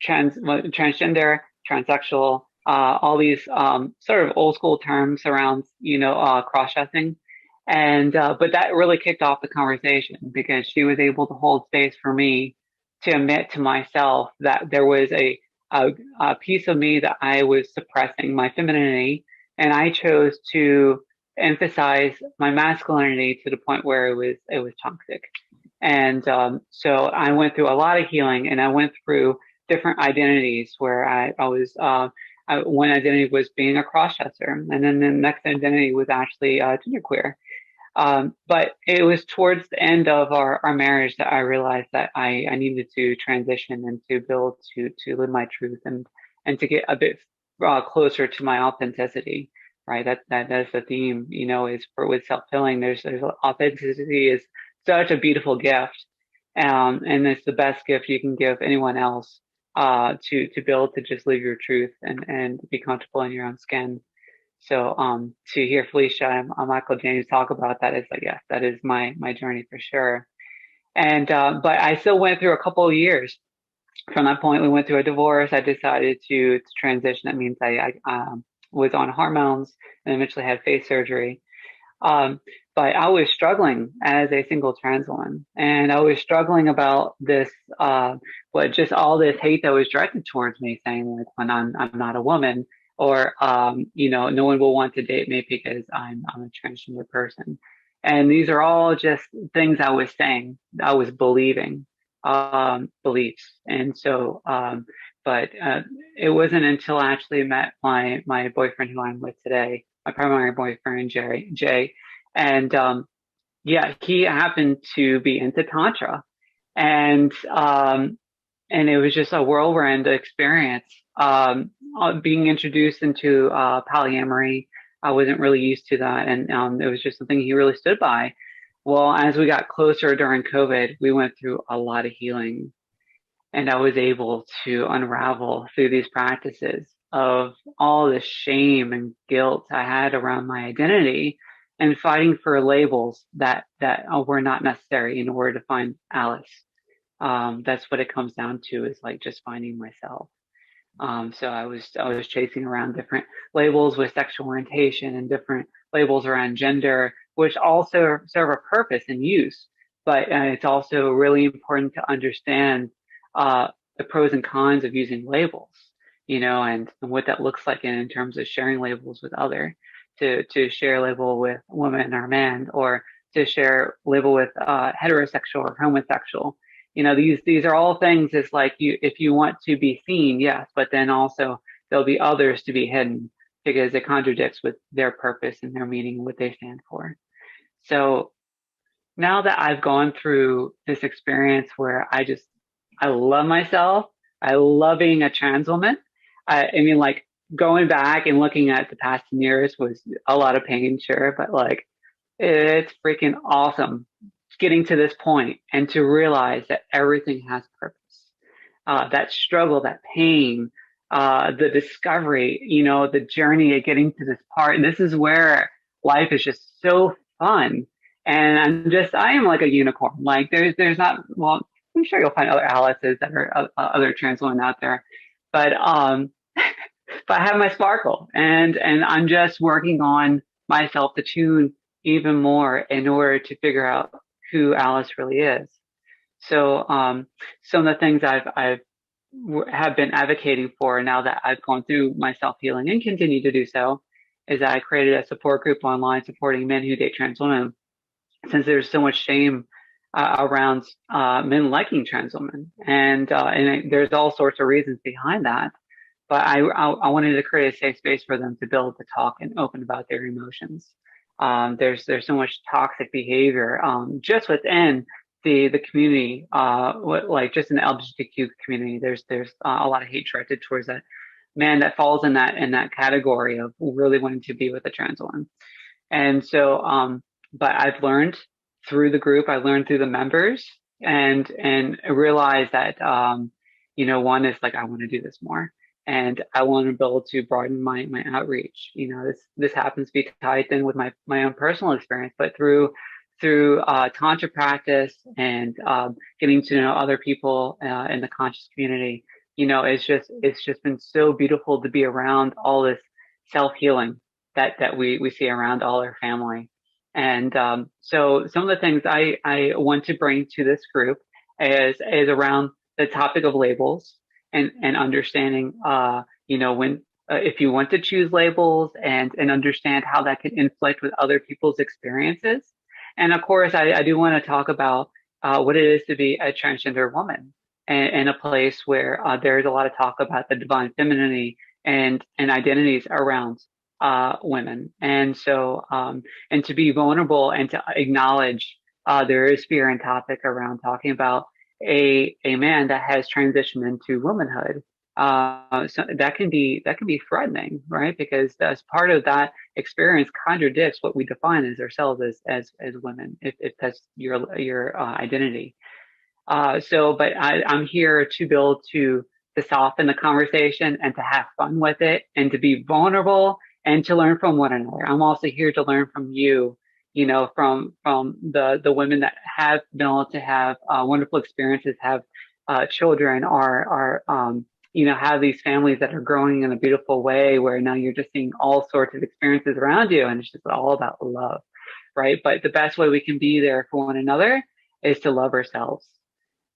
transgender, transsexual, all these sort of old school terms around, cross-dressing. And but that really kicked off the conversation because she was able to hold space for me to admit to myself that there was a, a piece of me that I was suppressing, my femininity, and I chose to emphasize my masculinity to the point where it was toxic. And so I went through a lot of healing, and I went through different identities where I was. One identity was being a crossdresser, and then the next identity was actually genderqueer. But it was towards the end of our marriage that I realized that I needed to transition and to build to live my truth and to get a bit closer to my authenticity. Right, that's the theme. Is for with self healing. There's authenticity is such a beautiful gift, and it's the best gift you can give anyone else. To be able to just live your truth and be comfortable in your own skin. So to hear Felicia and Michael James talk about that is like, yes, that is my journey for sure. And but I still went through a couple of years. From that point, we went through a divorce. I decided to transition. That means I was on hormones and eventually had face surgery. Um, but I was struggling as a single trans woman, and I was struggling about this, just all this hate that was directed towards me, saying like, when I'm not a woman, or no one will want to date me because I'm a transgender person, and these are all just things I was saying, I was believing, beliefs, and so, but it wasn't until I actually met my boyfriend who I'm with today, my primary boyfriend, Jay. And yeah, he happened to be into Tantra. And and it was just a whirlwind experience. Being introduced into polyamory, I wasn't really used to that. And it was just something he really stood by. Well, as we got closer during COVID, we went through a lot of healing, and I was able to unravel through these practices of all the shame and guilt I had around my identity and fighting for labels that were not necessary in order to find Alice. That's what it comes down to, is like just finding myself. So I was chasing around different labels with sexual orientation and different labels around gender, which also serve a purpose and use. But it's also really important to understand the pros and cons of using labels, and what that looks like in terms of sharing labels with other, to share a label with women or men, or to share label with heterosexual or homosexual. These are all things. It's like, if you want to be seen, yes, but then also there'll be others to be hidden because it contradicts with their purpose and their meaning and what they stand for. So now that I've gone through this experience where I love myself, I love being a trans woman. I mean, like, going back and looking at the past 10 years was a lot of pain, sure, but like, it's freaking awesome getting to this point and to realize that everything has purpose. That struggle, that pain, the discovery, the journey of getting to this part. And this is where life is just so fun. And I am like a unicorn. Like, there's not, well, I'm sure you'll find other Alice's that are other trans women out there, but but I have my sparkle, and I'm just working on myself to tune even more in order to figure out who Alice really is. So some of the things have been advocating for now that I've gone through my self healing and continue to do so is that I created a support group online supporting men who date trans women, since there's so much shame around men liking trans women, and there's all sorts of reasons behind that. But I wanted to create a safe space for them to be able to talk and open about their emotions. There's so much toxic behavior just within the community, like just in the LGBTQ community. There's a lot of hate directed towards that man that falls in that category of really wanting to be with a trans woman. And so, but I've learned through the group, I learned through the members, and realized that one is like, I want to do this more. And I want to be able to broaden my outreach. This happens to be tied in with my own personal experience, but through tantra practice and getting to know other people in the conscious community, it's just been so beautiful to be around all this self-healing that we see around all our family. And so some of the things I want to bring to this group is around the topic of labels and understanding, when if you want to choose labels and understand how that can inflict with other people's experiences. And of course, I do want to talk about what it is to be a transgender woman in a place where there's a lot of talk about the divine femininity and identities around women. And so, and to be vulnerable and to acknowledge there is fear and topic around talking about a man that has transitioned into womanhood. So that can be threatening, right? Because as part of that experience contradicts what we define as ourselves as women, if that's your identity. But I'm here to be able to soften the conversation and to have fun with it and to be vulnerable and to learn from one another. I'm also here to learn from you, from the women that have been able to have wonderful experiences, have children, or have these families that are growing in a beautiful way where now you're just seeing all sorts of experiences around you, and it's just all about love, right? But the best way we can be there for one another is to love ourselves.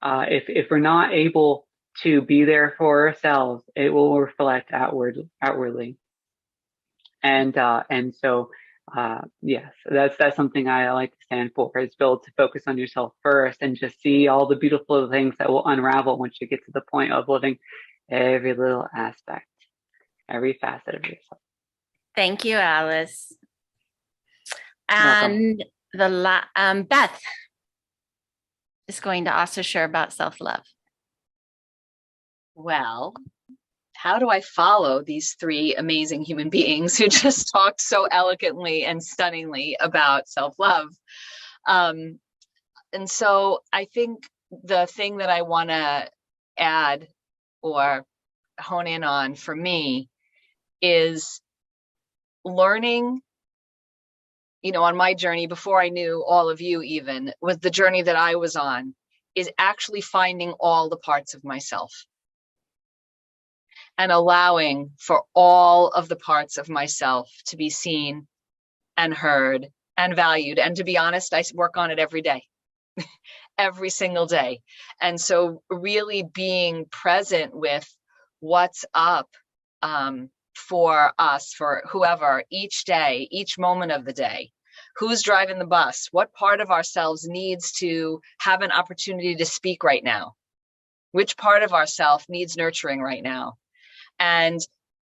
If we're not able to be there for ourselves, it will reflect outwardly. And so yes, that's something I like to stand for, is build to focus on yourself first and just see all the beautiful things that will unravel once you get to the point of living every little aspect, every facet of yourself. Thank you, Alice. Welcome. And Beth is going to also share about self-love. Well, how do I follow these three amazing human beings who just talked so elegantly and stunningly about self-love? And so I think the thing that I want to add or hone in on for me is learning, on my journey before I knew all of you, even with the journey that I was on, is actually finding all the parts of myself and allowing for all of the parts of myself to be seen and heard and valued. And to be honest, I work on it every day, every single day. And so really being present with what's up for us, for whoever, each day, each moment of the day. Who's driving the bus? What part of ourselves needs to have an opportunity to speak right now? Which part of ourselves needs nurturing right now? And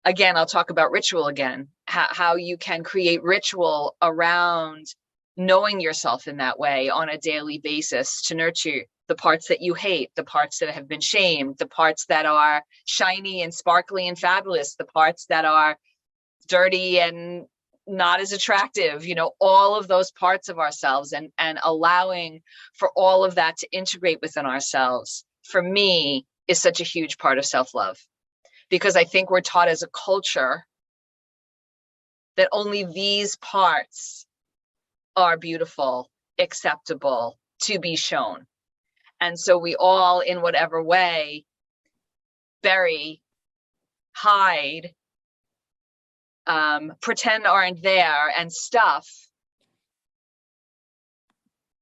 again, I'll talk about ritual again, how you can create ritual around knowing yourself in that way on a daily basis to nurture the parts that you hate, the parts that have been shamed, the parts that are shiny and sparkly and fabulous, the parts that are dirty and not as attractive, all of those parts of ourselves, and allowing for all of that to integrate within ourselves, for me, is such a huge part of self-love. Because I think we're taught as a culture that only these parts are beautiful, acceptable, to be shown. And so we all, in whatever way, bury, hide, pretend aren't there, and stuff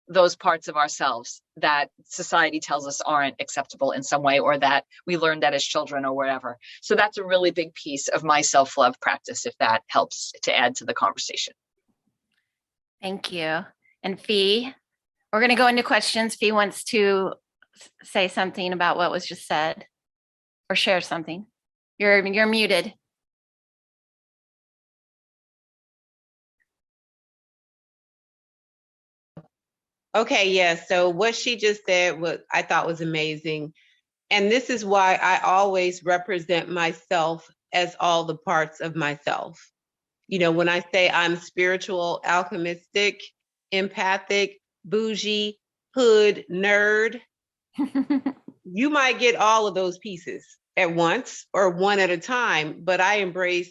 those parts of ourselves that society tells us aren't acceptable in some way, or that we learned that as children or wherever. So that's a really big piece of my self-love practice, if that helps to add to the conversation. Thank you. And Fee, we're going to go into questions. Fee wants to say something about what was just said or share something. You're muted. Okay, yeah. So what she just said I thought was amazing. And this is why I always represent myself as all the parts of myself. When I say I'm spiritual, alchemistic, empathic, bougie, hood, nerd, you might get all of those pieces at once or one at a time, but I embrace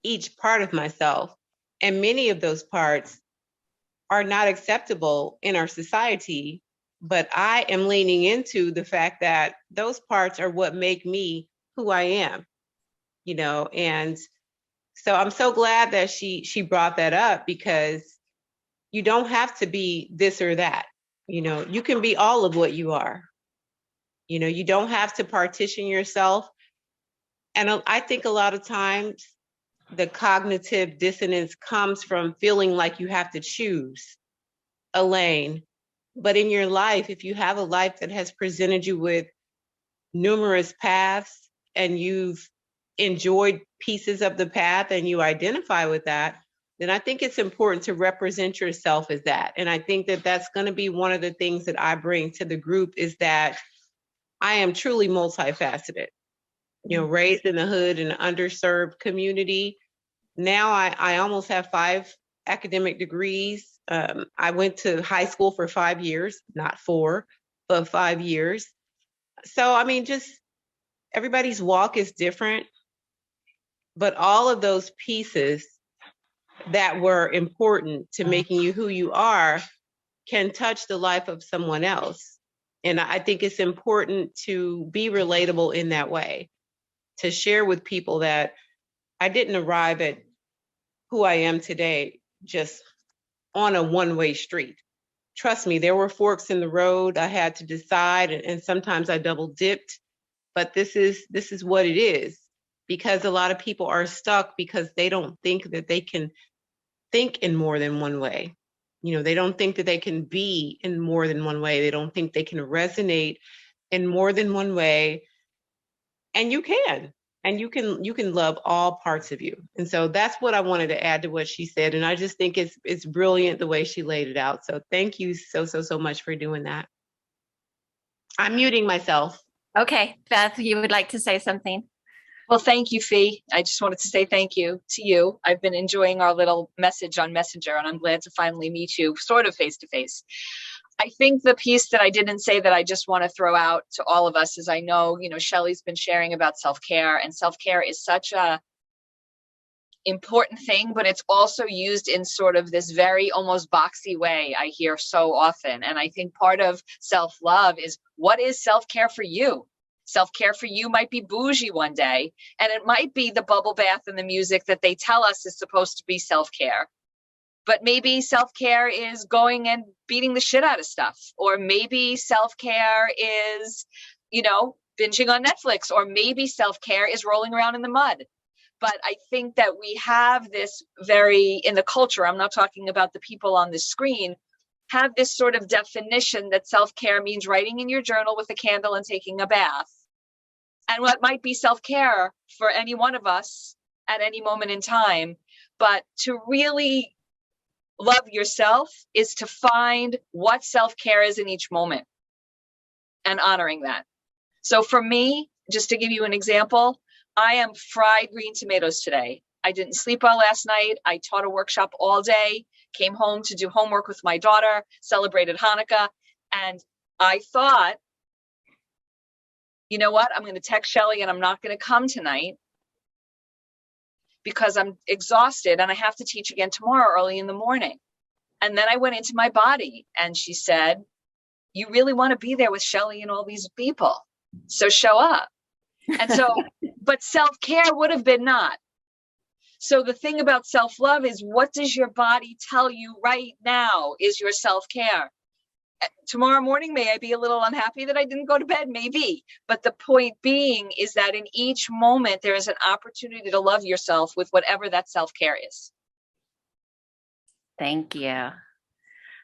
each part of myself. And many of those parts are not acceptable in our society, but I am leaning into the fact that those parts are what make me who I am, and so I'm so glad that she brought that up, because you don't have to be this or that. You can be all of what you are. You don't have to partition yourself. And I think a lot of times the cognitive dissonance comes from feeling like you have to choose a lane. But in your life, if you have a life that has presented you with numerous paths and you've enjoyed pieces of the path and you identify with that, then I think it's important to represent yourself as that. And I think that that's going to be one of the things that I bring to the group, is that I am truly multifaceted. Raised in the hood in an underserved community. Now I almost have 5 academic degrees. I went to high school for 5 years, not 4, but 5 years. So, I mean, just everybody's walk is different, but all of those pieces that were important to making you who you are can touch the life of someone else. And I think it's important to be relatable in that way, to share with people that I didn't arrive at who I am today just on a one-way street. Trust me, there were forks in the road. I had to decide, and sometimes I double dipped, but this is what it is, because a lot of people are stuck because they don't think that they can think in more than one way. They don't think that they can be in more than one way. They don't think they can resonate in more than one way. And you can. And you can love all parts of you. And so that's what I wanted to add to what she said. And I just think it's brilliant the way she laid it out. So thank you so much for doing that. I'm muting myself. Okay, Beth, you would like to say something? Well, thank you, Fee. I just wanted to say thank you to you. I've been enjoying our little message on Messenger, and I'm glad to finally meet you sort of face to face. I think the piece that I didn't say that I just want to throw out to all of us is, I know, Shelley's been sharing about self-care, and self-care is such a important thing, but it's also used in sort of this very almost boxy way I hear so often. And I think part of self-love is, what is self-care for you? Self-care for you might be bougie one day, and it might be the bubble bath and the music that they tell us is supposed to be self-care. But maybe self-care is going and beating the shit out of stuff. Or maybe self-care is, binging on Netflix. Or maybe self-care is rolling around in the mud. But I think that we have this in the culture, I'm not talking about the people on the screen, have this sort of definition that self-care means writing in your journal with a candle and taking a bath. And what might be self-care for any one of us at any moment in time. But to really love yourself is to find what self-care is in each moment and honoring that. So for me, just to give you an example, I am fried green tomatoes today. I didn't sleep well last night. I taught a workshop all day, came home to do homework with my daughter, celebrated Hanukkah. And I thought, you know what? I'm going to text Shelley and I'm not going to come tonight because I'm exhausted and I have to teach again tomorrow early in the morning. And then I went into my body and she said, you really want to be there with Shelley and all these people. So show up. And so, but self-care would have been not. So the thing about self-love is, what does your body tell you right now is your self-care? Tomorrow morning, may I be a little unhappy that I didn't go to bed? Maybe. But the point being is that in each moment, there is an opportunity to love yourself with whatever that self-care is. Thank you. All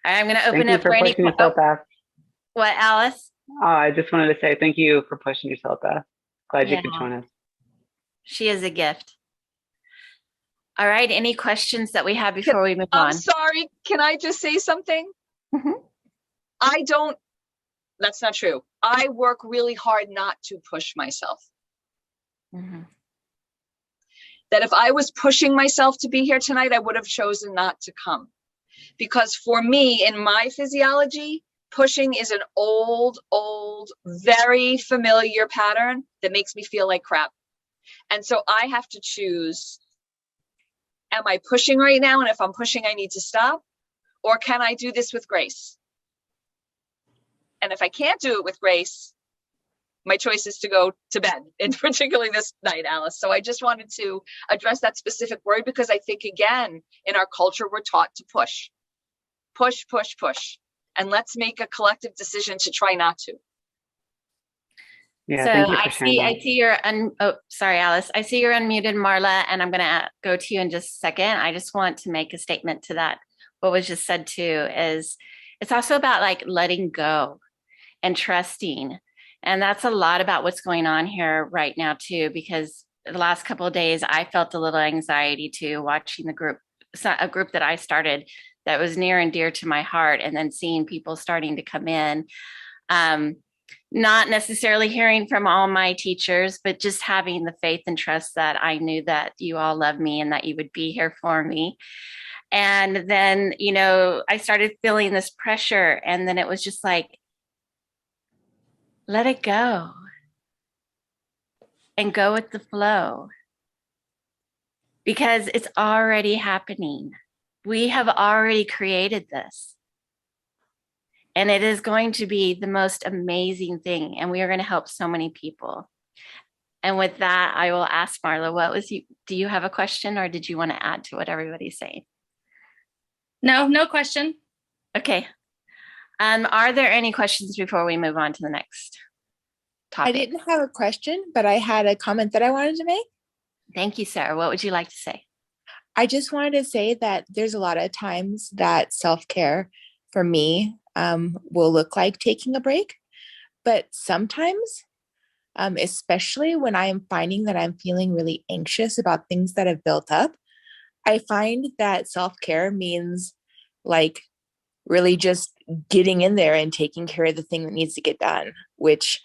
right, I'm going to open Thank you up for for any pushing yourself, Beth. What, Alice? I just wanted to say thank you for pushing yourself, Beth. Glad you Yeah. could join us. She is a gift. All right, any questions that we have before we move on? I'm sorry, can I just say something? Mm-hmm. That's not true. I work really hard not to push myself. Mm-hmm. That if I was pushing myself to be here tonight, I would have chosen not to come. Because for me, in my physiology, pushing is an old, very familiar pattern that makes me feel like crap. And so I have to choose, am I pushing right now? And if I'm pushing, I need to stop. Or can I do this with grace? And if I can't do it with grace, My choice is to go to bed, and particularly this night, Alice. So I just wanted to address that specific word, because I think, again, in our culture, we're taught to push, push, push, push. And let's make a collective decision to try not to. Yeah, So thank you for sharing that. I see you're oh, sorry, Alice. I see you're unmuted, Marla, and I'm going to go to you in just a second. I just want to make a statement to that. What was just said too is it's also about like letting go and trusting. And that's a lot about what's going on here right now too, because the last couple of days I felt a little anxiety too, watching a group that I started that was near and dear to my heart, and then seeing people starting to come in. Not necessarily hearing from all my teachers, but just having the faith and trust that I knew that you all love me and that you would be here for me. And then, I started feeling this pressure, and then it was just like, let it go and go with the flow, because it's already happening. We have already created this. And it is going to be the most amazing thing. And we are going to help so many people. And with that, I will ask Marla, do you have a question, or did you want to add to what everybody's saying? No question. Okay. Are there any questions before we move on to the next topic? I didn't have a question, but I had a comment that I wanted to make. Thank you, Sarah. What would you like to say? I just wanted to say that there's a lot of times that self-care for me will look like taking a break. But sometimes, especially when I am finding that I'm feeling really anxious about things that have built up, I find that self-care means like really just getting in there and taking care of the thing that needs to get done, which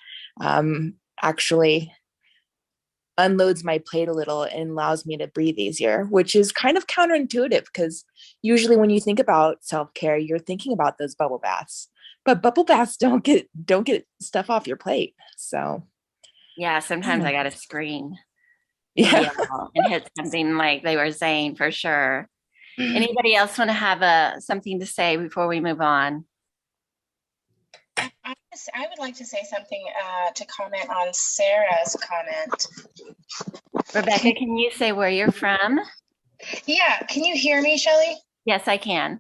actually unloads my plate a little and allows me to breathe easier, which is kind of counterintuitive, because usually when you think about self-care, you're thinking about those bubble baths, but bubble baths don't get stuff off your plate. So yeah, sometimes I got to scream yeah, and hit something like they were saying, for sure. Anybody else want to have something to say before we move on? I would like to say something to comment on Sarah's comment. Rebecca, can you say where you're from? Yeah, can you hear me, Shelly? Yes, I can.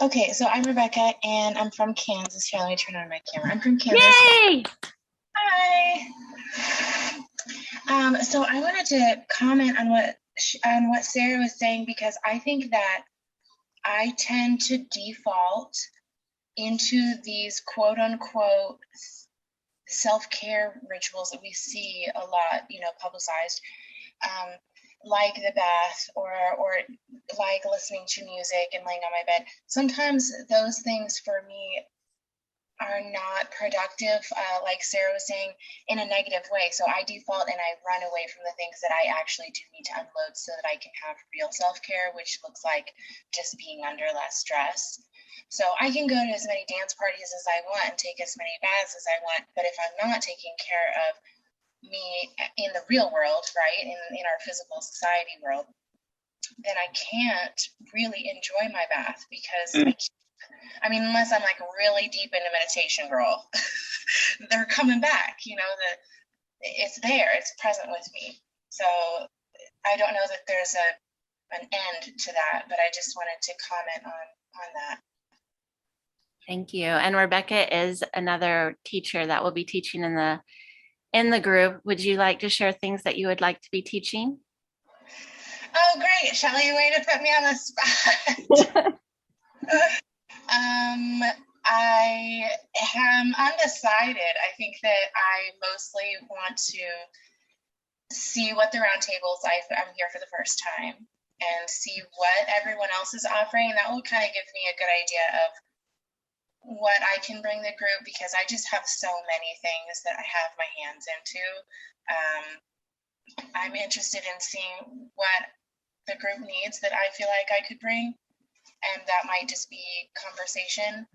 Okay, so I'm Rebecca, and I'm from Kansas. Here, let me turn on my camera. I'm from Kansas. Yay! Hi. So I wanted to comment on what Sarah was saying, because I think that I tend to default into these quote unquote self-care rituals that we see a lot, publicized, like the bath or like listening to music and laying on my bed. Sometimes those things for me are not productive, like Sarah was saying, in a negative way. So I default and I run away from the things that I actually do need to unload so that I can have real self-care, which looks like just being under less stress. So I can go to as many dance parties as I want and take as many baths as I want, but if I'm not taking care of me in the real world, right, in our physical society world, then I can't really enjoy my bath, because I mean, unless I'm like really deep into meditation, girl, they're coming back, it's there, it's present with me. So I don't know that there's an end to that, but I just wanted to comment on that. Thank you. And Rebecca is another teacher that will be teaching in the group. Would you like to share things that you would like to be teaching? Oh, great. Shelly, way to put me on the spot. I am undecided. I think that I mostly want to see what the roundtables, I'm here for the first time, and see what everyone else is offering. That will kind of give me a good idea of what I can bring the group, because I just have so many things that I have my hands into. I'm interested in seeing what the group needs that I feel like I could bring, and that might just be conversation.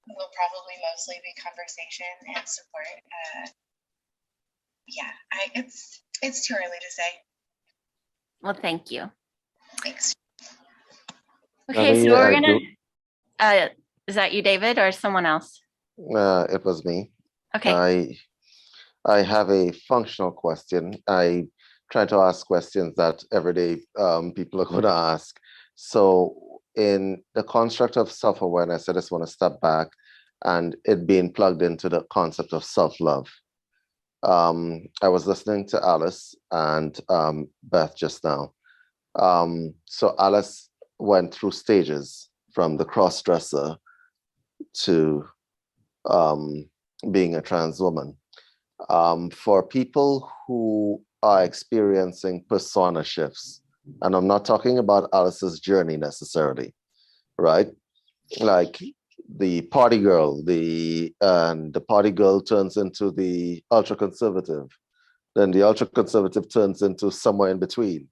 Will probably mostly be conversation and support. It's too early to say. Well, thank you. Thanks. Okay, so we're gonna. Is that you, David, or someone else? It was me. Okay. I have a functional question. I try to ask questions that everyday people are going to ask. So, in the construct of self-awareness, I just want to step back and it being plugged into the concept of self-love. I was listening to Alice and Beth just now. So Alice went through stages from the cross-dresser to being a trans woman. For people who are experiencing persona shifts, and I'm not talking about Alice's journey necessarily, right? Like the party girl, the party girl turns into the ultra conservative, then the ultra conservative turns into somewhere in between,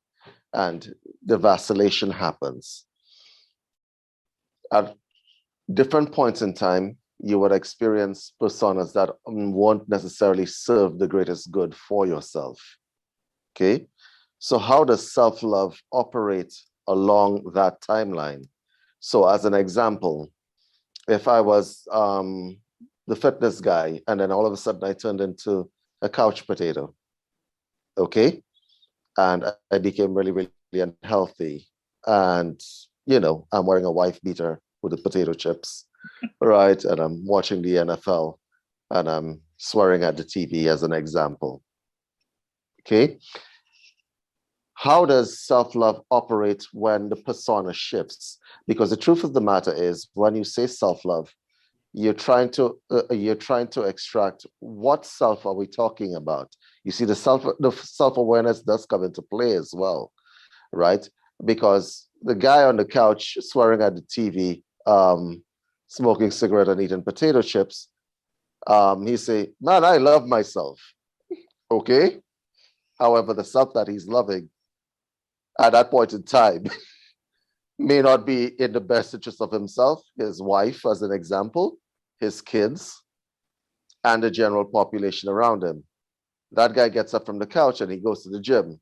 and the vacillation happens. At different points in time, you would experience personas that won't necessarily serve the greatest good for yourself. Okay, so how does self-love operate along that timeline? So as an example, if I was the fitness guy and then all of a sudden I turned into a couch potato, okay, and I became really, really unhealthy, and I'm wearing a wife beater with the potato chips, right? And I'm watching the NFL and I'm swearing at the TV as an example. Okay. How does self-love operate when the persona shifts? Because the truth of the matter is, when you say self-love, you're trying to extract what self are we talking about. You see, the self-awareness does come into play as well, right? Because the guy on the couch swearing at the TV, smoking cigarette and eating potato chips, he say, man, I love myself. Okay. However, the self that he's loving at that point in time may not be in the best interest of himself, his wife, as an example, his kids, and the general population around him. That guy gets up from the couch and he goes to the gym.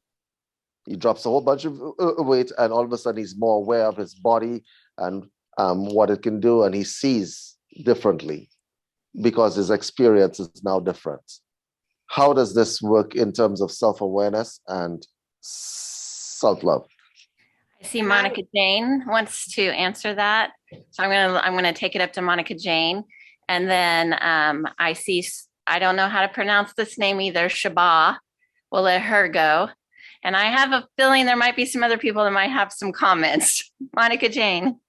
He drops a whole bunch of weight, and all of a sudden he's more aware of his body and what it can do, and he sees differently because his experience is now different. How does this work in terms of self-awareness and self-love? I see Monica Jane wants to answer that. So I'm gonna take it up to Monica Jane. And then I see, I don't know how to pronounce this name either, Shabah. We'll let her go. And I have a feeling there might be some other people that might have some comments. Monica Jane.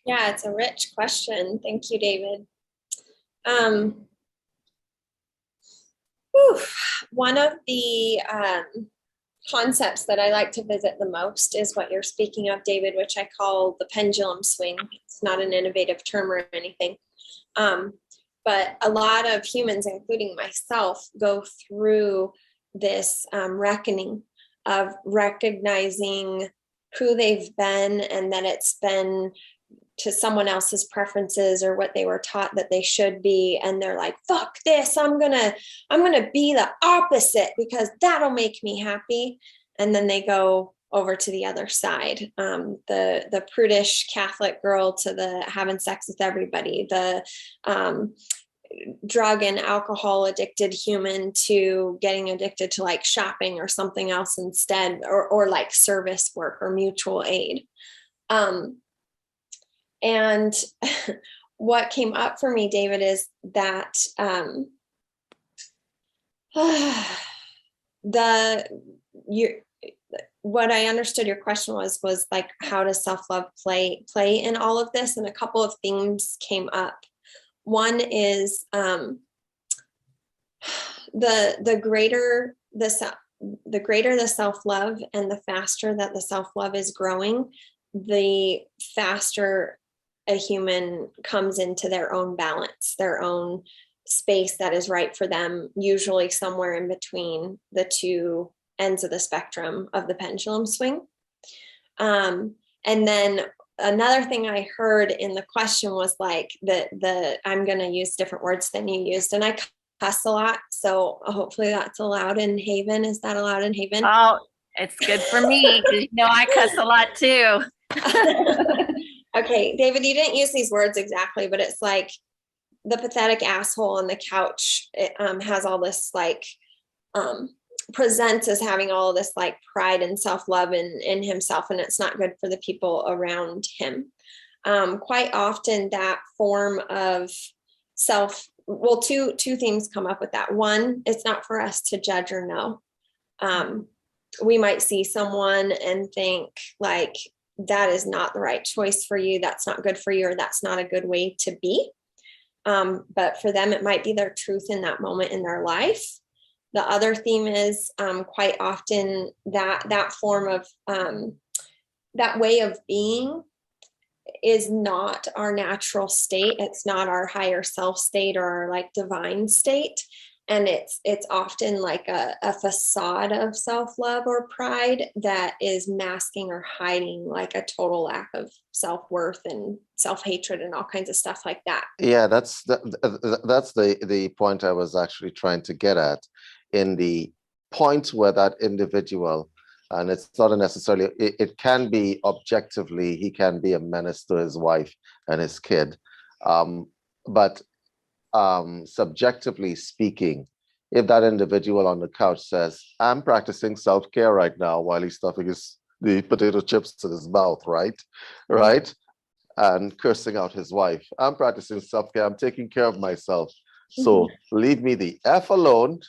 Yeah, it's a rich question. Thank you, David. One of the concepts that I like to visit the most is what you're speaking of, David, which I call the pendulum swing. It's not an innovative term or anything. But a lot of humans, including myself, go through this reckoning of recognizing who they've been and that it's been to someone else's preferences or what they were taught that they should be, and they're like, fuck this, I'm gonna be the opposite because that'll make me happy. And then they go over to the other side, the prudish Catholic girl to the having sex with everybody, the drug and alcohol addicted human to getting addicted to like shopping or something else instead, or like service work or mutual aid. And what came up for me, David, is that what I understood your question was like, how does self-love play in all of this? And a couple of themes came up. One is the greater the self-love and the faster that the self-love is growing, the faster a human comes into their own balance, their own space that is right for them, usually somewhere in between the two ends of the spectrum of the pendulum swing. And then another thing I heard in the question was like I'm going to use different words than you used, and I cuss a lot, so hopefully that's allowed in Haven. Is that allowed in Haven? Oh, it's good for me because I cuss a lot too. Okay, David, you didn't use these words exactly, but it's like the pathetic asshole on the couch has all this like presents as having all of this like pride and self-love in himself, and it's not good for the people around him. Quite often that form of two themes come up with that. One, it's not for us to judge or know. We might see someone and think like, that is not the right choice for you, that's not good for you, or that's not a good way to be. But for them, it might be their truth in that moment in their life. The other theme is quite often that form of that way of being is not our natural state. It's not our higher self state or our like divine state. And it's often like a facade of self-love or pride that is masking or hiding like a total lack of self-worth and self-hatred and all kinds of stuff like that. Yeah, that's the point I was actually trying to get at, in the point where that individual, and it's not necessarily, it can be objectively, he can be a menace to his wife and his kid. But subjectively speaking, if that individual on the couch says, I'm practicing self-care right now while he's stuffing the potato chips in his mouth, right? And cursing out his wife, I'm practicing self-care, I'm taking care of myself. So leave me the F alone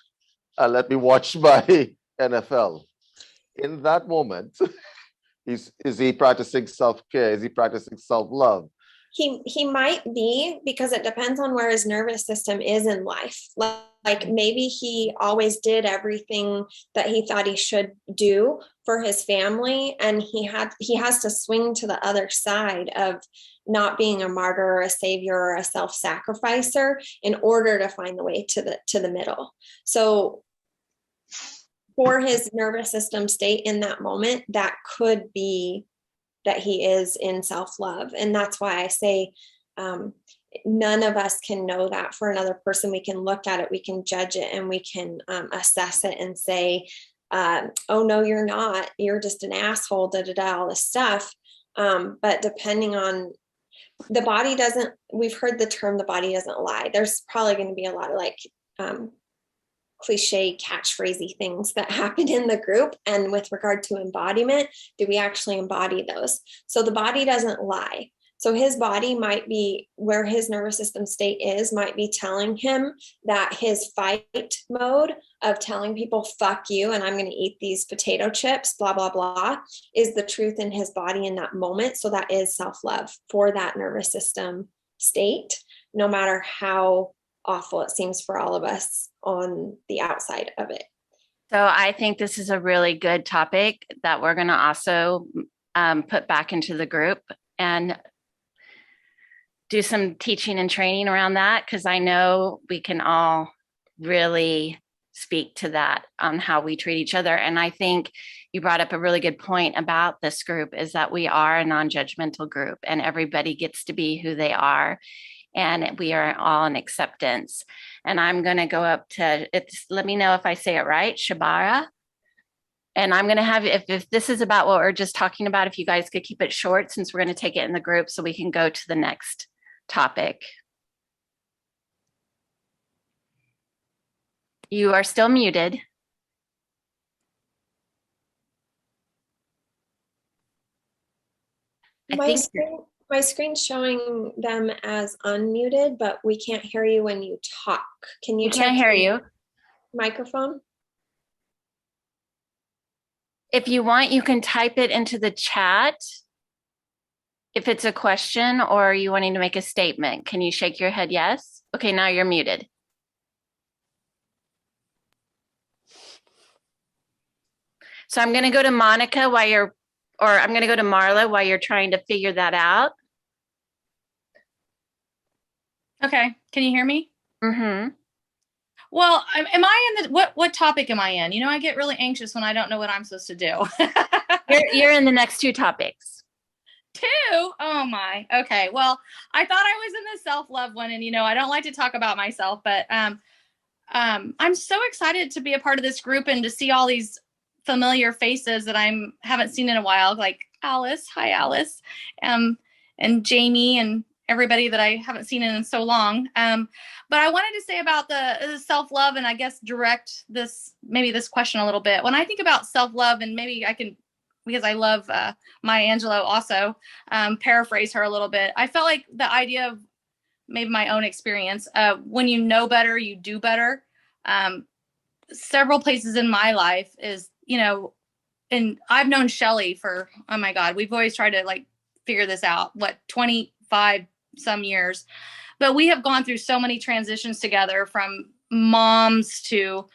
and let me watch my NFL. In that moment, is he practicing self-care? Is he practicing self-love? He might be, because it depends on where his nervous system is in life. Like maybe he always did everything that he thought he should do for his family, and he has to swing to the other side of not being a martyr or a savior or a self-sacrificer in order to find the way to the middle. So for his nervous system state in that moment, that could be that he is in self-love. And that's why I say none of us can know that for another person. We can look at it, we can judge it, and we can assess it and say, oh no, you're not, you're just an asshole, all this stuff. But depending on the body we've heard the term, the body doesn't lie. There's probably going to be a lot of like cliche catchphrasey things that happen in the group. And with regard to embodiment, do we actually embody those? So the body doesn't lie. So his body might be, where his nervous system state is, might be telling him that his fight mode of telling people, fuck you, and I'm going to eat these potato chips, blah, blah, blah, is the truth in his body in that moment. So that is self-love for that nervous system state, no matter how awful it seems for all of us on the outside of it. So I think this is a really good topic that we're going to also put back into the group and do some teaching and training around that, because I know we can all really speak to that on how we treat each other. And I think you brought up a really good point about this group, is that we are a non-judgmental group and everybody gets to be who they are. And we are all in acceptance. And I'm going to go up to, let me know if I say it right, Shabara. And I'm going to have, if this is about what we're just talking about, if you guys could keep it short, since we're going to take it in the group so we can go to the next topic. You are still muted. My screen's showing them as unmuted, but we can't hear you when you talk. Can you can't hear you? Microphone? If you want, you can type it into the chat if it's a question or you wanting to make a statement. Can you shake your head yes? Okay, now you're muted. So I'm going to go to Monica while you're, or I'm going to go to Marla while you're trying to figure that out. Okay, can you hear me? Mm-hmm. Well, am I in the, what topic am I in? You know, I get really anxious when I don't know what I'm supposed to do. You're in the next two topics. Two? Oh my. Okay. Well, I thought I was in the self-love one, and you know, I don't like to talk about myself, but I'm so excited to be a part of this group and to see all these familiar faces that haven't seen in a while, like Alice. Hi, Alice. And Jamie and everybody that I haven't seen in so long. But I wanted to say about the self-love, and I guess direct this question a little bit. When I think about self-love, and maybe I can, because I love Maya Angelou also, paraphrase her a little bit. I felt like the idea of maybe my own experience, when you know better, you do better. Several places in my life is, and I've known Shelly for, oh my God, we've always tried to like figure this out, 25 some years, but we have gone through so many transitions together, from moms to,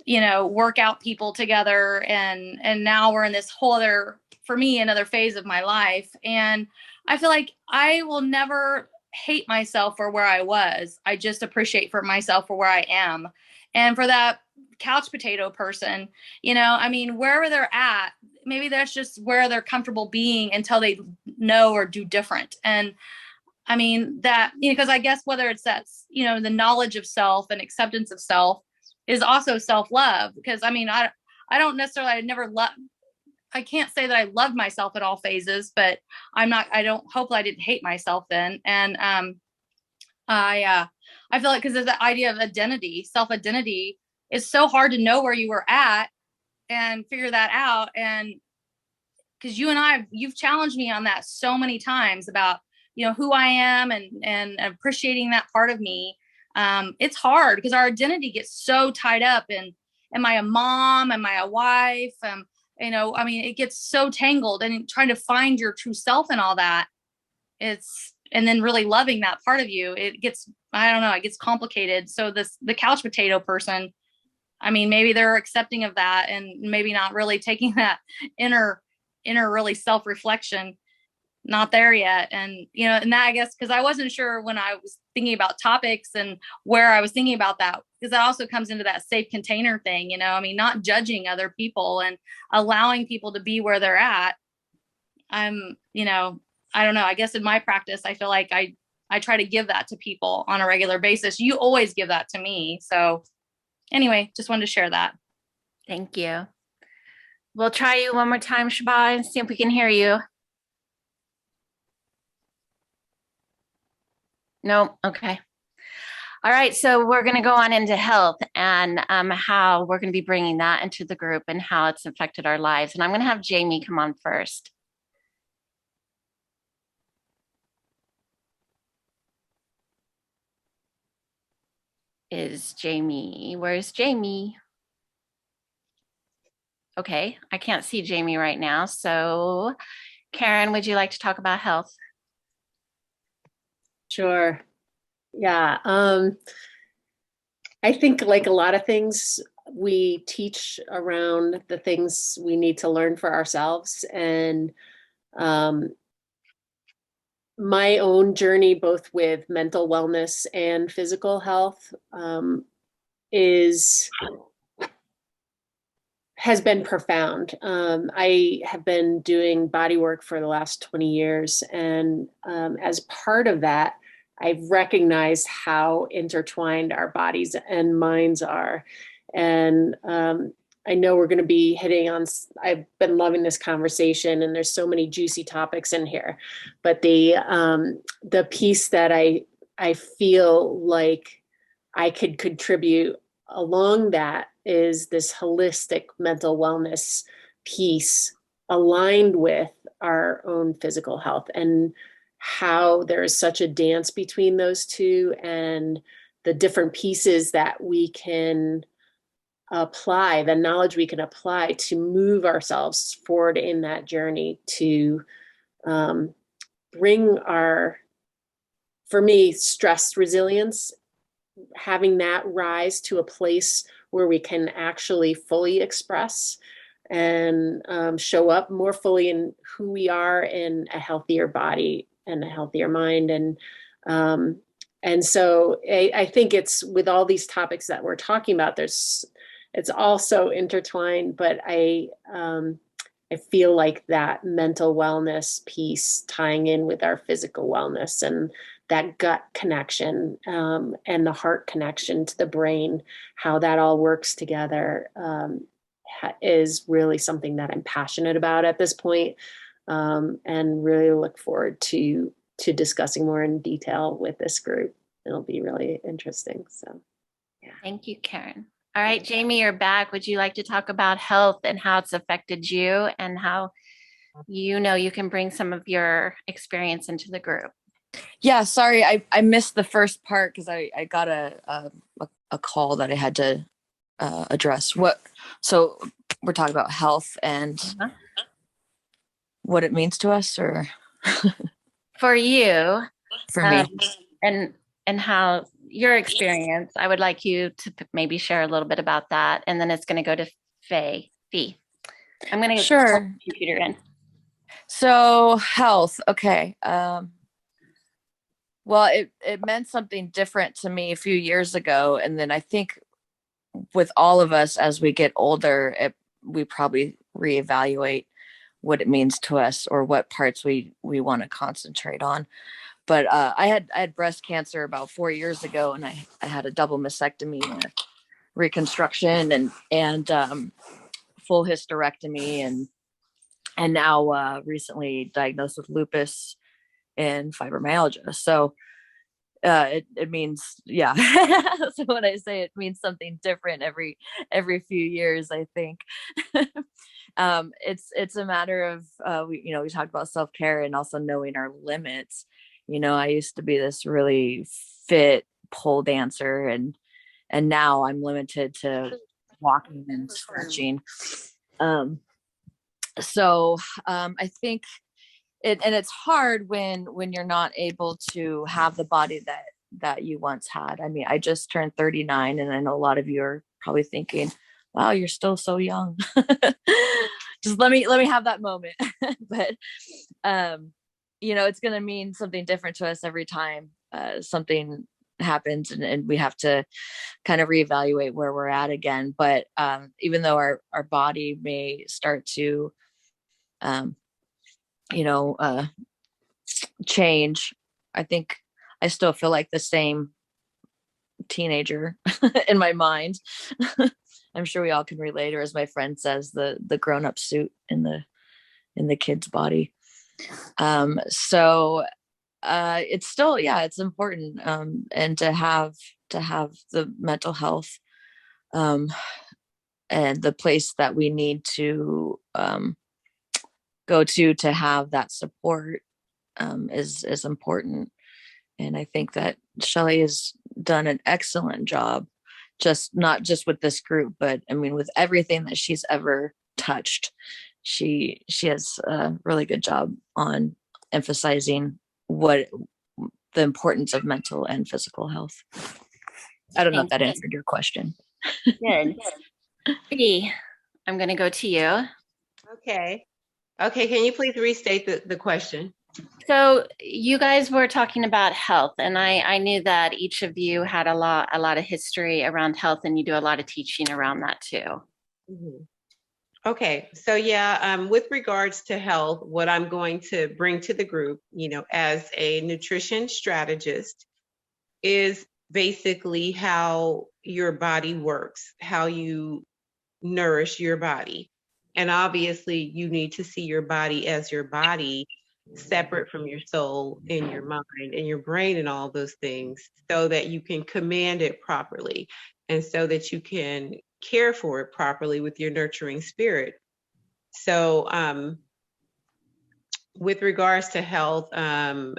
workout people together. And now we're in this whole other, for me, another phase of my life. And I feel like I will never hate myself for where I was. I just appreciate for myself for where I am. And for that couch potato person, wherever they're at, maybe that's just where they're comfortable being until they know or do different. And I mean that, because I guess whether it's that, the knowledge of self and acceptance of self is also self-love. Because I don't necessarily, I can't say that I loved myself at all phases, but hopefully I didn't hate myself then. And I feel like, because of the idea of identity, self-identity, is so hard to know where you were at and figure that out. And because you've challenged me on that so many times about, who I am and appreciating that part of me. It's hard because our identity gets so tied up in, am I a mom? Am I a wife? It gets so tangled, and trying to find your true self and all that. And then really loving that part of you, it gets complicated. So the couch potato person, maybe they're accepting of that and maybe not really taking that inner really self-reflection, not there yet. And, and that, I guess, because I wasn't sure when I was thinking about topics and where I was thinking about that, because that also comes into that safe container thing, not judging other people and allowing people to be where they're at. I don't know. I guess in my practice, I feel like I try to give that to people on a regular basis. You always give that to me. So anyway, just wanted to share that. Thank you. We'll try you one more time, Shabbat, and see if we can hear you. No, okay. All right, so we're going to go on into health and how we're going to be bringing that into the group and how it's affected our lives. And I'm going to have Jamie come on first. Where's Jamie? Okay, I can't see Jamie right now. So Karen, would you like to talk about health? Sure. Yeah. I think, like a lot of things, we teach around the things we need to learn for ourselves. And my own journey, both with mental wellness and physical health, has been profound. I have been doing body work for the last 20 years. And as part of that, I've recognized how intertwined our bodies and minds are. And I know we're going to be hitting on, I've been loving this conversation, and there's so many juicy topics in here. But the piece that I feel like I could contribute along that is this holistic mental wellness piece aligned with our own physical health, and how there is such a dance between those two, and the different pieces that we can apply, the knowledge we can apply to move ourselves forward in that journey to bring for me, stress resilience, having that rise to a place where we can actually fully express and show up more fully in who we are in a healthier body and a healthier mind. And so I think it's with all these topics that we're talking about, it's all so intertwined, but I feel like that mental wellness piece tying in with our physical wellness and that gut connection and the heart connection to the brain, how that all works together is really something that I'm passionate about at this point, and really look forward to to discussing more in detail with this group. It'll be really interesting. So, yeah. Thank you, Karen. All right, Jamie, you're back. Would you like to talk about health and how it's affected you and how you can bring some of your experience into the group? Yeah, sorry, I missed the first part because I got a call that I had to address. So we're talking about health and what it means to us, or for you, for me, and how your experience. I would like you to maybe share a little bit about that, and then it's going to go to Fee. I'm going to get the computer in. So health, okay. Well, it meant something different to me a few years ago, and then I think with all of us as we get older, we probably reevaluate what it means to us or what parts we want to concentrate on. But I had breast cancer about 4 years ago, and I had a double mastectomy, and a reconstruction, and full hysterectomy, and now recently diagnosed with lupus and fibromyalgia. So it means, yeah. So when I say it means something different every few years, I think it's a matter of we talked about self-care and also knowing our limits. I used to be this really fit pole dancer, and now I'm limited to walking and stretching. So I think it's hard when you're not able to have the body that you once had. I mean, I just turned 39, and I know a lot of you are probably thinking, wow, you're still so young. Just let me have that moment. But it's going to mean something different to us every time something happens, and we have to kind of reevaluate where we're at again. But even though our body may start to change, I think I still feel like the same teenager in my mind. I'm sure we all can relate, or as my friend says, the grown-up suit in the kid's body. So it's still, it's important, and to have the mental health and the place that we need to go to have that support is important. And I think that Shelley has done an excellent job, not just with this group, but I mean, with everything that she's ever touched. She has a really good job on emphasizing what the importance of mental and physical health. I don't know if that answered your question. Good. Fee, I'm going to go to you. Okay. Can you please restate the question? So you guys were talking about health, and I knew that each of you had a lot of history around health, and you do a lot of teaching around that too. Mm-hmm. Okay, so with regards to health, what I'm going to bring to the group, as a nutrition strategist, is basically how your body works, how you nourish your body. And obviously you need to see your body as your body, separate from your soul and your mind and your brain and all those things, so that you can command it properly, and so that you can care for it properly with your nurturing spirit. So with regards to health, I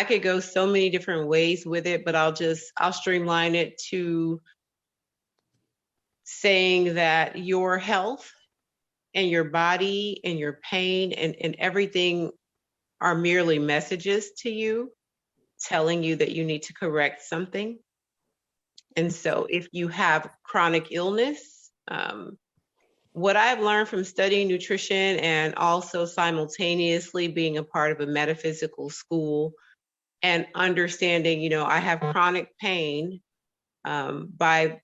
could go so many different ways with it, but I'll streamline it to saying that your health and your body and your pain and everything are merely messages to you, telling you that you need to correct something. And so if you have chronic illness, what I've learned from studying nutrition and also simultaneously being a part of a metaphysical school and understanding, I have chronic pain by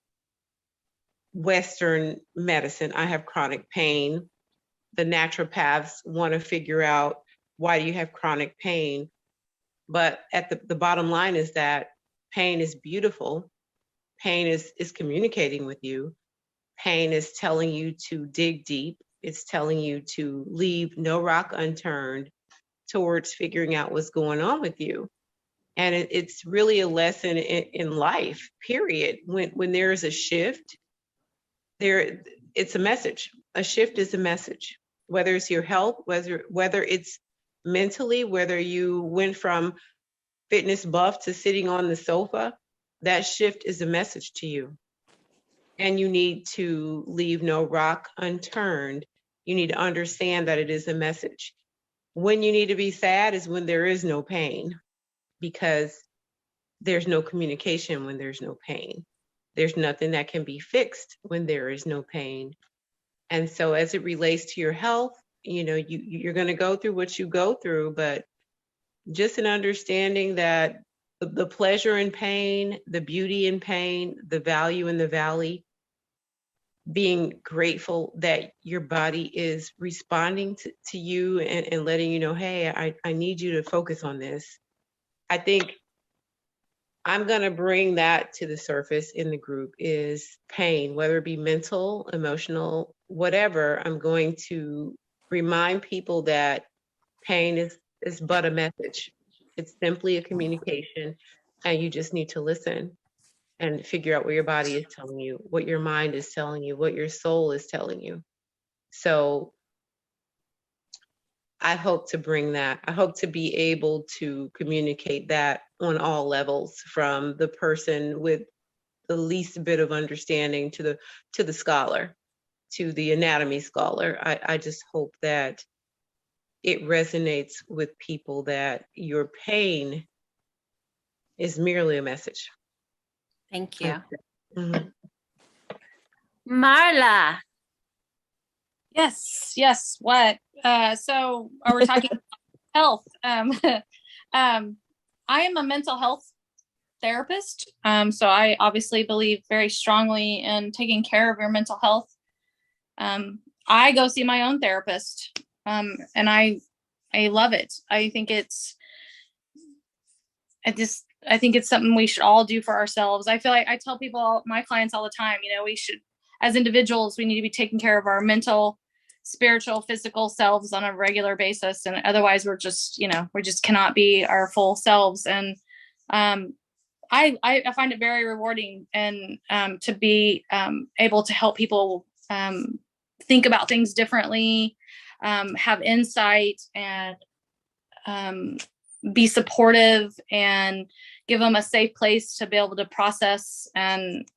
Western medicine. I have chronic pain. The naturopaths want to figure out, why do you have chronic pain? But at the bottom line is that pain is beautiful. Pain is communicating with you. Pain is telling you to dig deep. It's telling you to leave no rock unturned towards figuring out what's going on with you. And it's really a lesson in life, period. When there is a shift, it's a message. A shift is a message, whether it's your health, whether it's mentally, whether you went from fitness buff to sitting on the sofa, that shift is a message to you. And you need to leave no rock unturned. You need to understand that it is a message. When you need to be sad is when there is no pain, because there's no communication when there's no pain. There's nothing that can be fixed when there is no pain. And so as it relates to your health, you're going to go through what you go through, but just an understanding that the pleasure in pain, the beauty in pain, the value in the valley, being grateful that your body is responding to you and letting you know, hey, I need you to focus on this. I think I'm going to bring that to the surface in the group is pain, whether it be mental, emotional, whatever. I'm going to remind people that pain is but a message. It's simply a communication, and you just need to listen and figure out what your body is telling you, what your mind is telling you, what your soul is telling you. So I hope to bring that. I hope to be able to communicate that on all levels, from the person with the least bit of understanding to the scholar, to the anatomy scholar. I just hope that it resonates with people that your pain is merely a message. Thank you. Mm-hmm. Marla. Yes. What? So are we talking health? I am a mental health therapist. So I obviously believe very strongly in taking care of your mental health. I go see my own therapist, and I love it. I think it's something we should all do for ourselves. I feel like I tell my clients all the time, we should, as individuals, we need to be taking care of our mental, spiritual, physical selves on a regular basis. And otherwise we just cannot be our full selves. And I find it very rewarding and to be able to help people think about things differently, have insight, and be supportive, and give them a safe place to be able to process and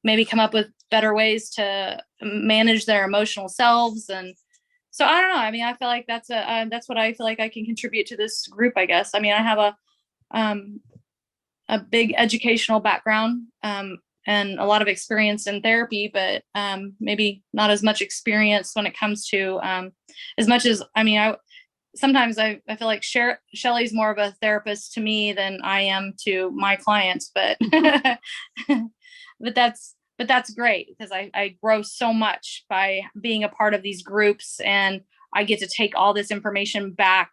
maybe come up with better ways to manage their emotional selves. And so I don't know. I mean, I feel like that's what I feel like I can contribute to this group, I guess. I mean, I have a big educational background, and a lot of experience in therapy, but maybe not as much experience when it comes to as much as, I mean, sometimes I feel like Shelley's more of a therapist to me than I am to my clients, but but that's great, because I grow so much by being a part of these groups, and I get to take all this information back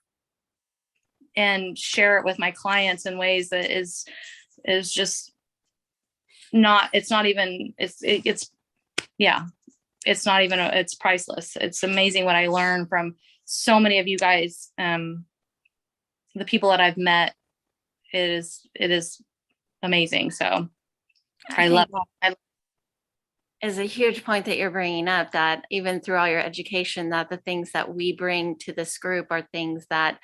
and share it with my clients in ways that is just not, it's priceless. It's amazing what I learn from so many of you guys, the people that I've met. It is amazing. So I love it. Is a huge point that you're bringing up, that even through all your education, that the things that we bring to this group are things that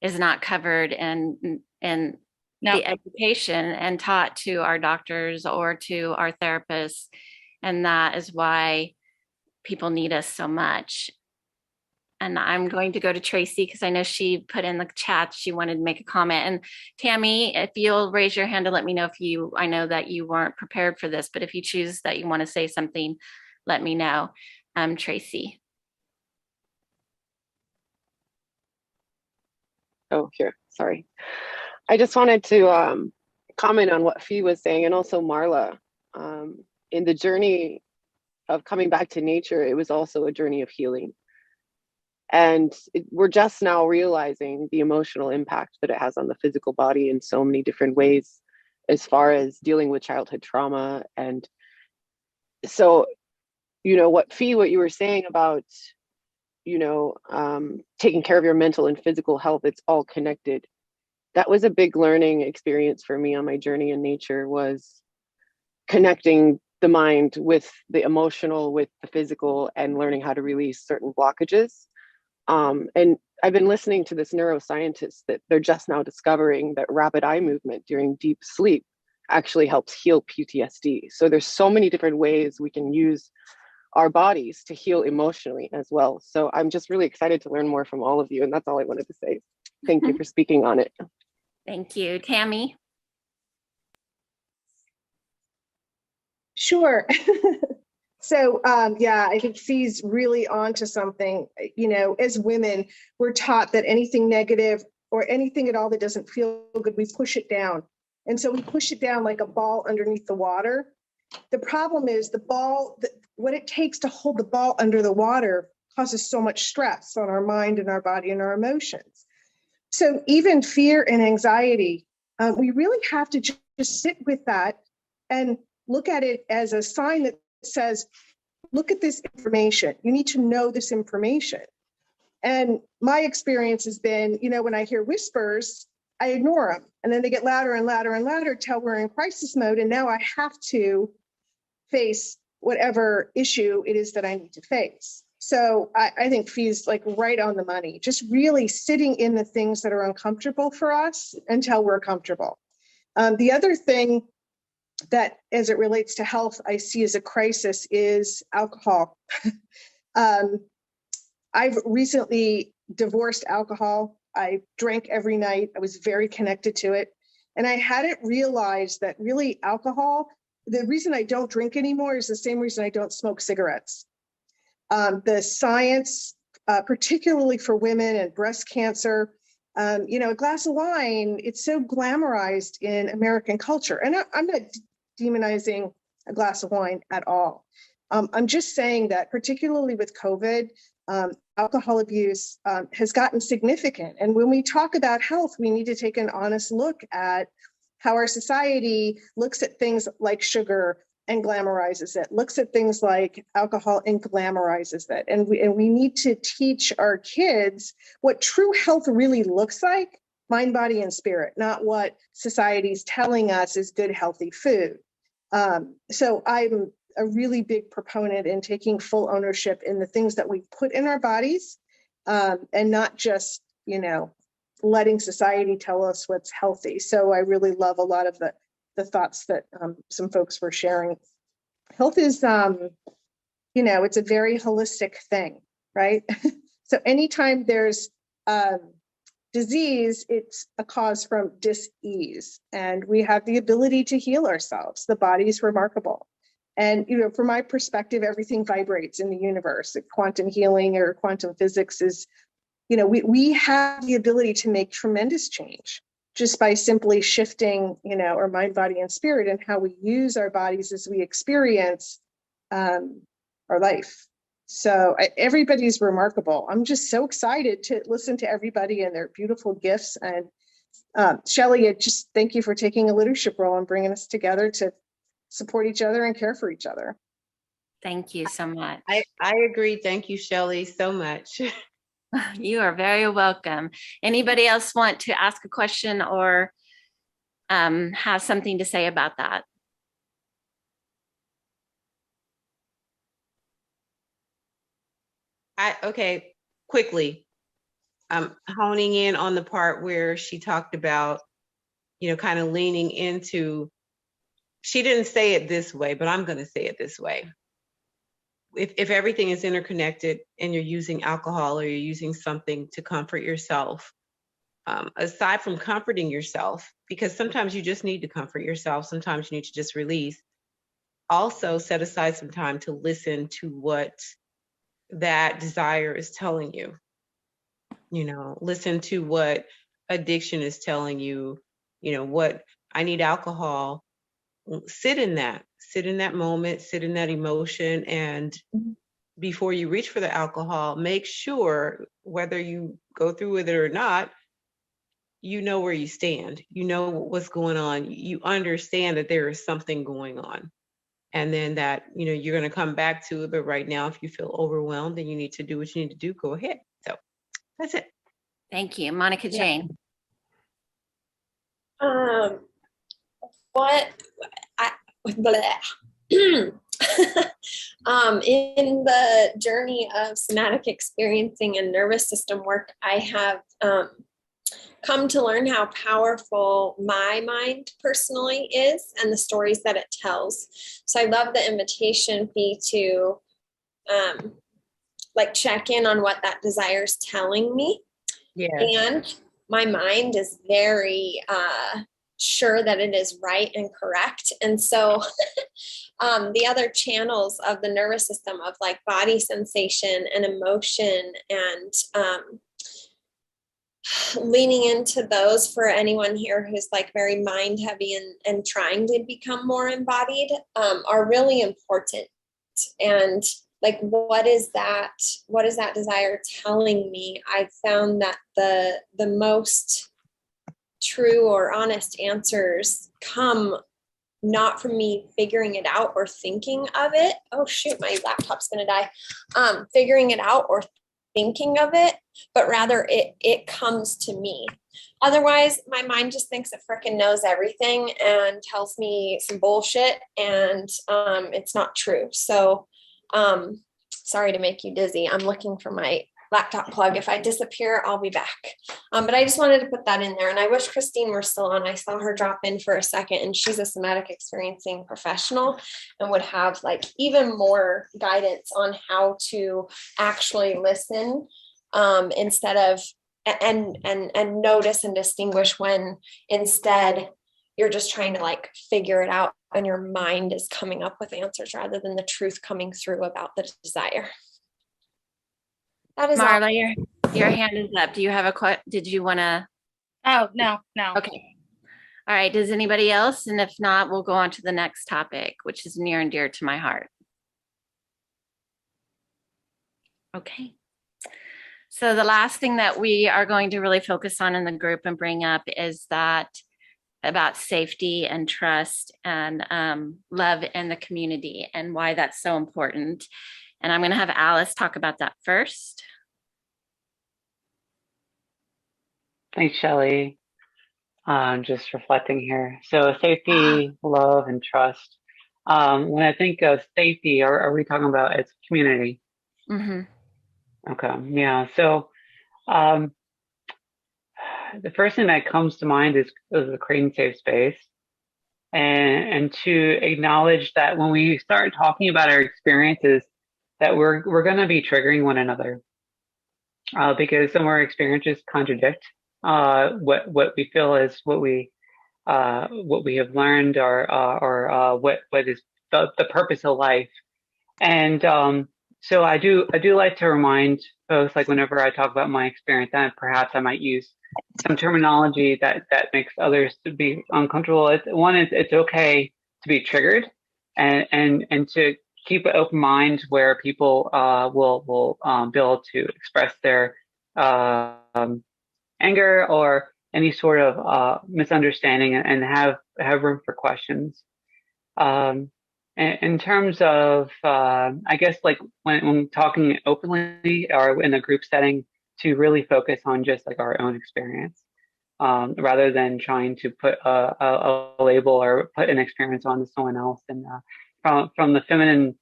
is not covered in the education and taught to our doctors or to our therapists. And that is why people need us so much. And I'm going to go to Tracy, because I know she put in the chat she wanted to make a comment. And Tammy, if you'll raise your hand to let me know I know that you weren't prepared for this, but if you choose that you want to say something, let me know. Tracy. Oh, here, sorry. I just wanted to comment on what Fee was saying, and also Marla. In the journey of coming back to nature, it was also a journey of healing. And we're just now realizing the emotional impact that it has on the physical body in so many different ways, as far as dealing with childhood trauma. And so, what you were saying about taking care of your mental and physical health, it's all connected. That was a big learning experience for me on my journey in nature, was connecting the mind with the emotional, with the physical, and learning how to release certain blockages. And I've been listening to this neuroscientist that they're just now discovering that rapid eye movement during deep sleep actually helps heal PTSD. So there's so many different ways we can use our bodies to heal emotionally as well. So I'm just really excited to learn more from all of you. And that's all I wanted to say. Thank you for speaking on it. Thank you. Tammy? Sure. So yeah, I think Fee's really onto something. As women, we're taught that anything negative or anything at all that doesn't feel good, we push it down. And so we push it down like a ball underneath the water. The problem is the ball, what it takes to hold the ball under the water causes so much stress on our mind and our body and our emotions. So even fear and anxiety, we really have to just sit with that and look at it as a sign that says, look at this information. You need to know this information. And my experience has been, when I hear whispers, I ignore them. And then they get louder and louder and louder till we're in crisis mode. And now I have to face whatever issue it is that I need to face. So I think Fee's like right on the money, just really sitting in the things that are uncomfortable for us until we're comfortable. The other thing that, as it relates to health, I see as a crisis is alcohol. I've recently divorced alcohol. I drank every night. I was very connected to it. And I hadn't realized that really alcohol, the reason I don't drink anymore is the same reason I don't smoke cigarettes. The science, particularly for women and breast cancer, a glass of wine, it's so glamorized in American culture. And I'm not demonizing a glass of wine at all. I'm just saying that particularly with COVID, alcohol abuse has gotten significant. And when we talk about health, we need to take an honest look at how our society looks at things like sugar and glamorizes it, looks at things like alcohol and glamorizes it. And we need to teach our kids what true health really looks like, mind, body, and spirit, not what society's telling us is good, healthy food. So I'm a really big proponent in taking full ownership in the things that we put in our bodies, and not just, letting society tell us what's healthy. So I really love a lot of the thoughts that some folks were sharing. Health is, it's a very holistic thing, right? So anytime there's disease, it's a cause from dis-ease, and we have the ability to heal ourselves. The body is remarkable. And, from my perspective, everything vibrates in the universe. Quantum healing or quantum physics is, we have the ability to make tremendous change just by simply shifting, our mind, body, and spirit, and how we use our bodies as we experience our life. So everybody's remarkable. I'm just so excited to listen to everybody and their beautiful gifts. And Shelley, just thank you for taking a leadership role and bringing us together to support each other and care for each other. Thank you so much. I agree. Thank you, Shelley, so much. You are very welcome. Anybody else want to ask a question or have something to say about that? Okay, quickly. I'm honing in on the part where she talked about, kind of leaning into, she didn't say it this way, but I'm going to say it this way. If everything is interconnected and you're using alcohol or you're using something to comfort yourself, aside from comforting yourself, because sometimes you just need to comfort yourself, sometimes you need to just release, also set aside some time to listen to what that desire is telling you. Listen to what addiction is telling you, what I need alcohol. Sit in that moment, sit in that emotion. And before you reach for the alcohol, make sure whether you go through with it or not, you know where you stand, you know what's going on, you understand that there is something going on. and then that, you know, you're going to come back to it. But right now, if you feel overwhelmed and you need to do what you need to do, go ahead. So that's it. Thank you. Monica Jane. What I in the journey of somatic experiencing and nervous system work, I have come to learn how powerful my mind personally is and the stories that it tells. So I love the invitation fee to like check in on what that desire is telling me. Yeah. And my mind is very sure that it is right and correct. And so the other channels of the nervous system of like body sensation and emotion and leaning into those for anyone here who's like very mind heavy and trying to become more embodied are really important. And like, what is that desire telling me? I found that the most true or honest answers come not from me figuring it out or thinking of it. Oh shoot, my laptop's gonna die. Figuring it out or thinking of it, but rather it comes to me. Otherwise, my mind just thinks it freaking knows everything and tells me some bullshit, and it's not true. So sorry to make you dizzy. I'm looking for my laptop plug. If I disappear, I'll be back. But I just wanted to put that in there. And I wish Christine were still on. I saw her drop in for a second, and she's a somatic experiencing professional and would have like even more guidance on how to actually listen instead of and notice and distinguish when instead you're just trying to like figure it out and your mind is coming up with answers rather than the truth coming through about the desire. That is Marla, all. your hand is up. Do you have a question? Did you want to? Oh, no. Okay. All right. Does anybody else? And if not, we'll go on to the next topic, which is near and dear to my heart. Okay. So the last thing that we are going to really focus on in the group and bring up is that about safety and trust and love in the community and why that's so important. And I'm going to have Alice talk about that first. Thanks, Shelley. Just reflecting here. So safety, love, and trust. When I think of safety, are we talking about its community? Mm-hmm. Okay, yeah. So the first thing that comes to mind is creating safe space. And to acknowledge that when we start talking about our experiences, that we're going to be triggering one another, because some of our experiences contradict what we feel is what we have learned, or what is the purpose of life. And so I do like to remind folks, like whenever I talk about my experience, that perhaps I might use some terminology that makes others to be uncomfortable. It's okay to be triggered, and to keep an open mind where people will be able to express their anger or any sort of misunderstanding, and have room for questions. In terms of, I guess, like when talking openly or in a group setting, to really focus on just like our own experience, rather than trying to put a label or put an experience onto someone else. And from the feminine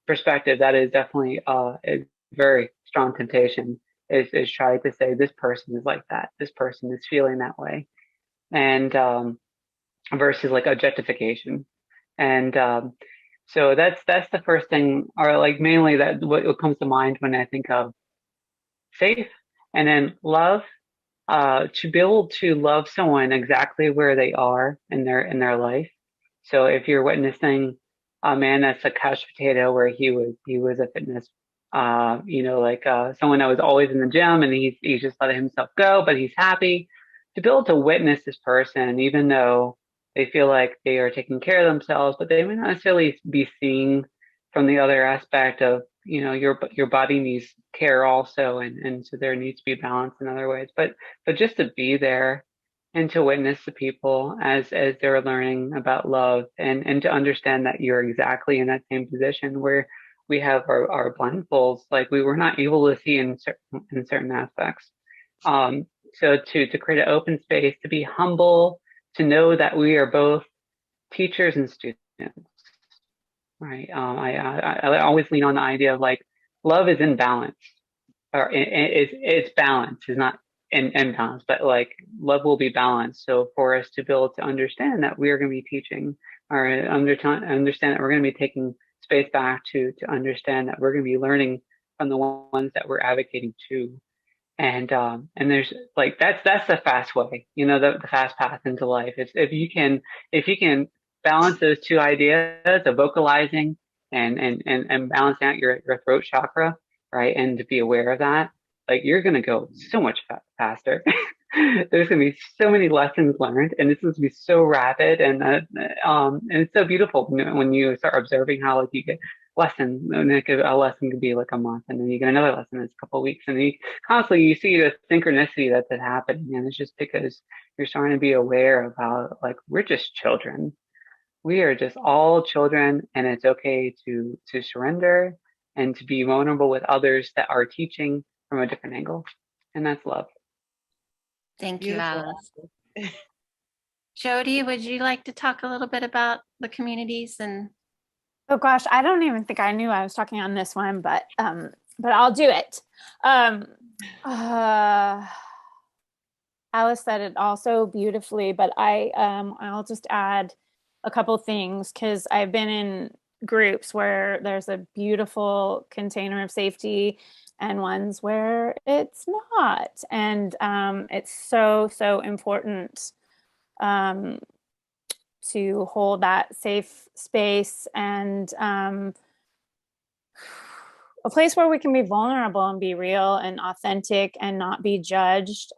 perspective, that is definitely a very strong temptation, is trying to say this person is like that, this person is feeling that way, and versus like objectification. And so that's the first thing, or like mainly that what comes to mind when I think of safe. And then love, to be able to love someone exactly where they are in their life. So if you're witnessing a man that's a couch potato, where he was a fitness, someone that was always in the gym and he's just letting himself go, but he's happy, to be able to witness this person, even though they feel like they are taking care of themselves, but they may not necessarily be seeing from the other aspect of, your body needs care also, and so there needs to be balance in other ways. But just to be there and to witness the people as they're learning about love, and to understand that you're exactly in that same position where we have our blindfolds, like we were not able to see in certain aspects. So to create an open space, to be humble, to know that we are both teachers and students, right? I always lean on the idea of like love is in balance, or it's balance, is not in balance, but like love will be balanced. So for us to be able to understand that we are going to be teaching, or understand that we're going to be taking space back to understand that we're going to be learning from the ones that we're advocating to. And there's like that's the fast way, the fast path into life. It's if you can balance those two ideas of vocalizing and balancing out your throat chakra, right? And to be aware of that, like you're gonna go so much faster. There's gonna be so many lessons learned, and this is gonna be so rapid, and it's so beautiful when you start observing how like you get lesson, and a lesson could be like a month, and then you get another lesson that's a couple of weeks, and then you see the synchronicity that's happening, and it's just because you're starting to be aware of how like we're just children. We are just all children, and it's okay to surrender and to be vulnerable with others that are teaching from a different angle, and that's love. Thank you, Beautiful. Alice. Jody, would you like to talk a little bit about the communities and? Oh gosh, I don't even think I knew I was talking on this one, but I'll do it. Alice said it also beautifully, but I'll just add a couple things, because I've been in groups where there's a beautiful container of safety and ones where it's not, and it's so important to hold that safe space and a place where we can be vulnerable and be real and authentic and not be judged.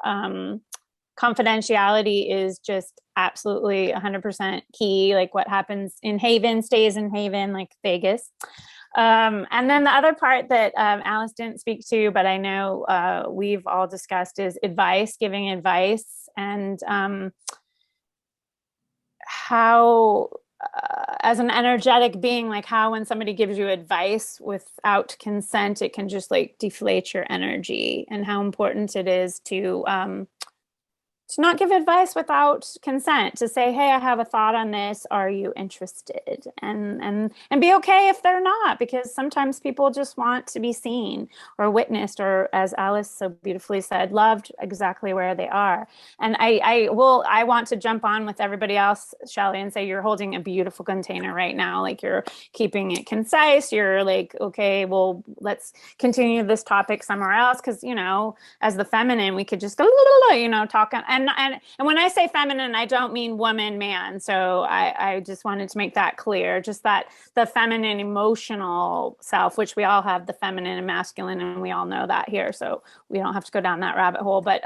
Confidentiality is just absolutely 100% key. Like what happens in Haven stays in Haven, like Vegas. And then the other part that Alice didn't speak to, but I know we've all discussed, is advice, giving advice, and how as an energetic being, like how when somebody gives you advice without consent, it can just like deflate your energy, and how important it is to not give advice without consent, to say, hey, I have a thought on this, are you interested? And be okay if they're not, because sometimes people just want to be seen or witnessed, or as Alice so beautifully said, loved exactly where they are. And I want to jump on with everybody else, Shelley, and say you're holding a beautiful container right now. Like you're keeping it concise. You're like, okay, well, let's continue this topic somewhere else. Because, as the feminine, we could just go, talk. And when I say feminine, I don't mean woman, man. So I just wanted to make that clear. Just that the feminine emotional self, which we all have the feminine and masculine, and we all know that here. So we don't have to go down that rabbit hole. But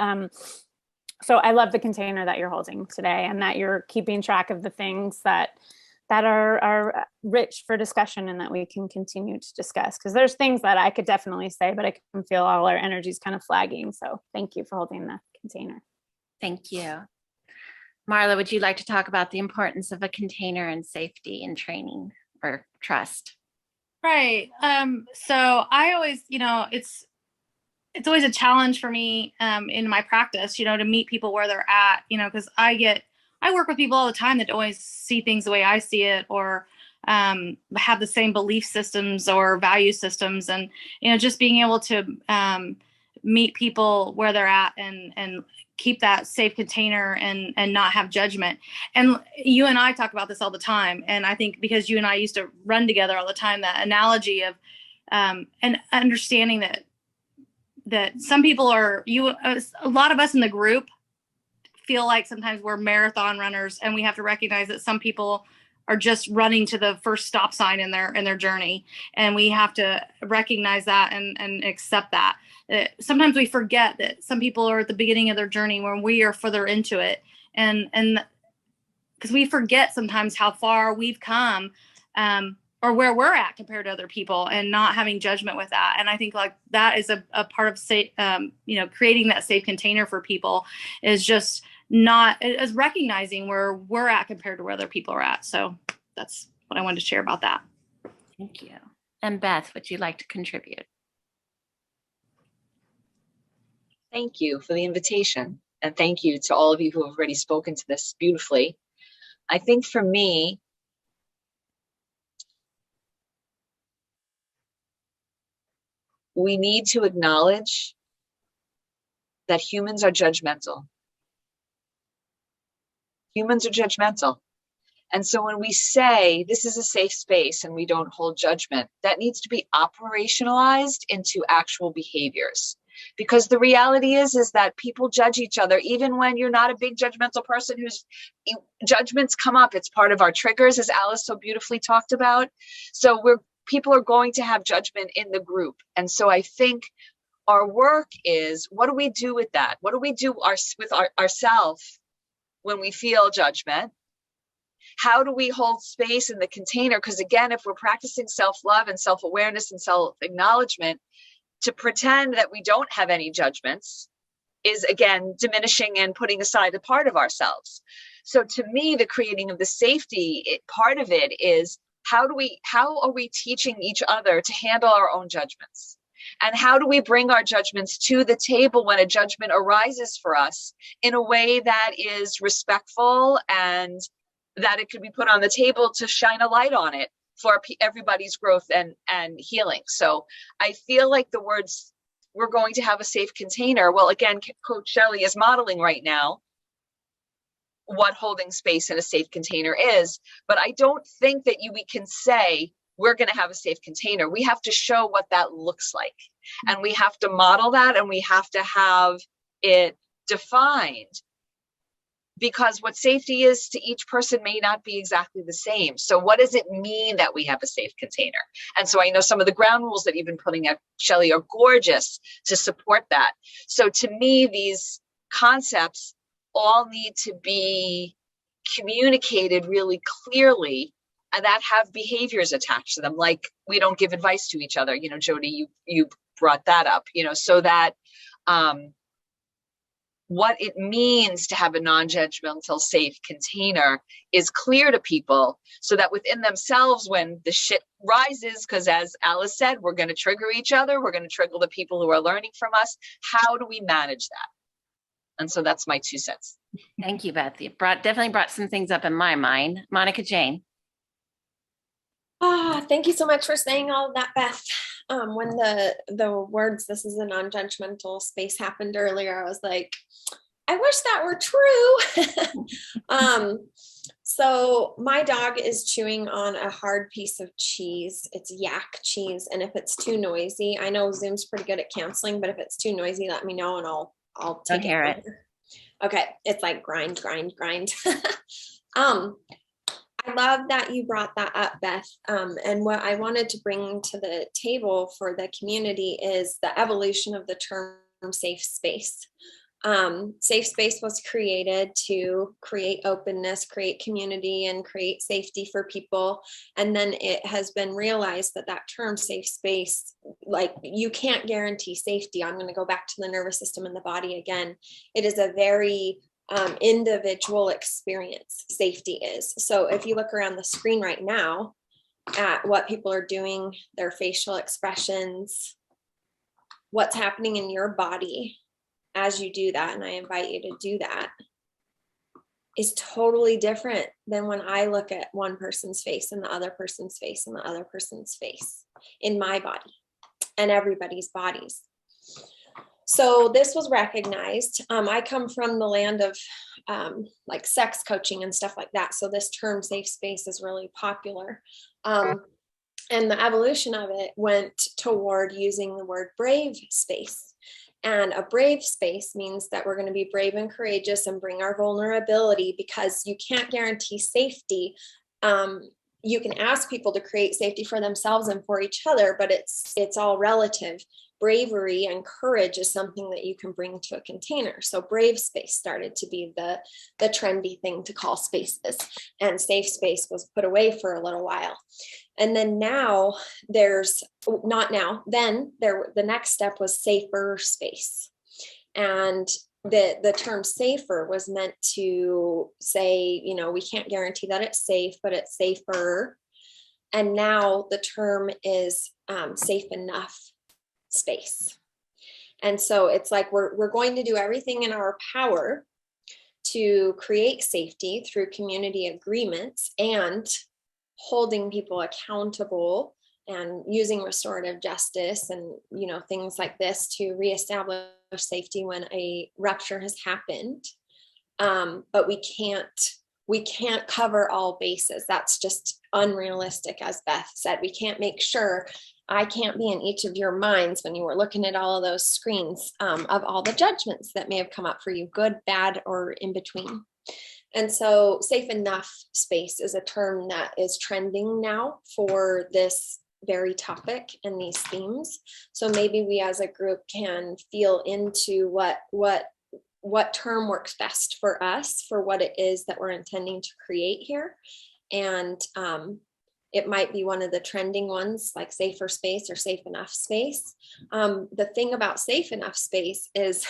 so I love the container that you're holding today, and that you're keeping track of the things that are rich for discussion and that we can continue to discuss. Because there's things that I could definitely say, but I can feel all our energies kind of flagging. So thank you for holding the container. Thank you. Marla, would you like to talk about the importance of a container and safety and training or trust? Right. So I always, it's always a challenge for me in my practice, to meet people where they're at, because I work with people all the time that always see things the way I see it, or have the same belief systems or value systems. And, just being able to meet people where they're at and keep that safe container and not have judgment. And you and I talk about this all the time. And I think because you and I used to run together all the time, that analogy of and understanding that some people a lot of us in the group feel like sometimes we're marathon runners, and we have to recognize that some people are just running to the first stop sign in their journey. And we have to recognize that and accept that. Sometimes we forget that some people are at the beginning of their journey when we are further into it. And because we forget sometimes how far we've come, or where we're at compared to other people, and not having judgment with that. And I think like that is a part of creating that safe container for people, is just not as recognizing where we're at compared to where other people are at. So that's what I wanted to share about that. Thank you. And Beth, would you like to contribute? Thank you for the invitation. And thank you to all of you who have already spoken to this beautifully. I think for me, we need to acknowledge that humans are judgmental. Humans are judgmental. And so when we say this is a safe space and we don't hold judgment, that needs to be operationalized into actual behaviors. Because the reality is that people judge each other, even when you're not a big judgmental person whose judgments come up. It's part of our triggers, as Alice so beautifully talked about. So people are going to have judgment in the group. And so I think our work is, what do we do with that? What do we do with ourselves when we feel judgment? How do we hold space in the container? Because again, if we're practicing self-love and self-awareness and self-acknowledgement, to pretend that we don't have any judgments is again diminishing and putting aside a part of ourselves. So to me, the creating of the safety part of it is how are we teaching each other to handle our own judgments? And how do we bring our judgments to the table when a judgment arises for us in a way that is respectful and that it could be put on the table to shine a light on it for everybody's growth and healing. So I feel like the words, we're going to have a safe container. Well, again, Coach Shelley is modeling right now what holding space in a safe container is, but I don't think that we can say we're going to have a safe container. We have to show what that looks like, and we have to model that, and we have to have it defined, because what safety is to each person may not be exactly the same. So what does it mean that we have a safe container? And so I know some of the ground rules that you've been putting out, Shelley, are gorgeous to support that. So to me, these concepts all need to be communicated really clearly, and that have behaviors attached to them. Like, we don't give advice to each other. Jody, you brought that up, so that what it means to have a non-judgmental, safe container is clear to people, so that within themselves, when the shit rises, because as Alice said, we're going to trigger each other, we're going to trigger the people who are learning from us. How do we manage that? And so that's my 2 cents. Thank you, Beth. You definitely brought some things up in my mind. Monica Jane. Thank you so much for saying all of that, Beth. When the words, this is a non-judgmental space, happened earlier, I was like, I wish that were true. So my dog is chewing on a hard piece of cheese. It's yak cheese. And if it's too noisy, I know Zoom's pretty good at canceling, but if it's too noisy, let me know and I'll take it. Hear it. Okay. It's like grind. I love that you brought that up, Beth. And what I wanted to bring to the table for the community is the evolution of the term safe space. Safe space was created to create openness, create community, and create safety for people. And then it has been realized that that term safe space, like, you can't guarantee safety. I'm going to go back to the nervous system and the body again. It is a very individual experience, safety is. So if you look around the screen right now at what people are doing, their facial expressions, what's happening in your body as you do that, and I invite you to do that, is totally different than when I look at one person's face and the other person's face and the other person's face in my body and everybody's bodies. So this was recognized. I come from the land of like sex coaching and stuff like that. So this term safe space is really popular. And the evolution of it went toward using the word brave space. And a brave space means that we're going to be brave and courageous and bring our vulnerability, because you can't guarantee safety. You can ask people to create safety for themselves and for each other, but it's all relative. Bravery and courage is something that you can bring to a container. So brave space started to be the trendy thing to call spaces, and safe space was put away for a little while. And then now the next step was safer space. And the term safer was meant to say, you know, we can't guarantee that it's safe, but it's safer. And now the term is safe enough space. And so it's like we're going to do everything in our power to create safety through community agreements and holding people accountable and using restorative justice and, you know, things like this to reestablish safety when a rupture has happened. But we can't cover all bases. That's just unrealistic. As Beth said, we can't make sure. I can't be in each of your minds when you were looking at all of those screens of all the judgments that may have come up for you, good, bad, or in between. And so safe enough space is a term that is trending now for this very topic and these themes. So maybe we as a group can feel into what term works best for us for what it is that we're intending to create here. And it might be one of the trending ones like safer space or safe enough space. The thing about safe enough space is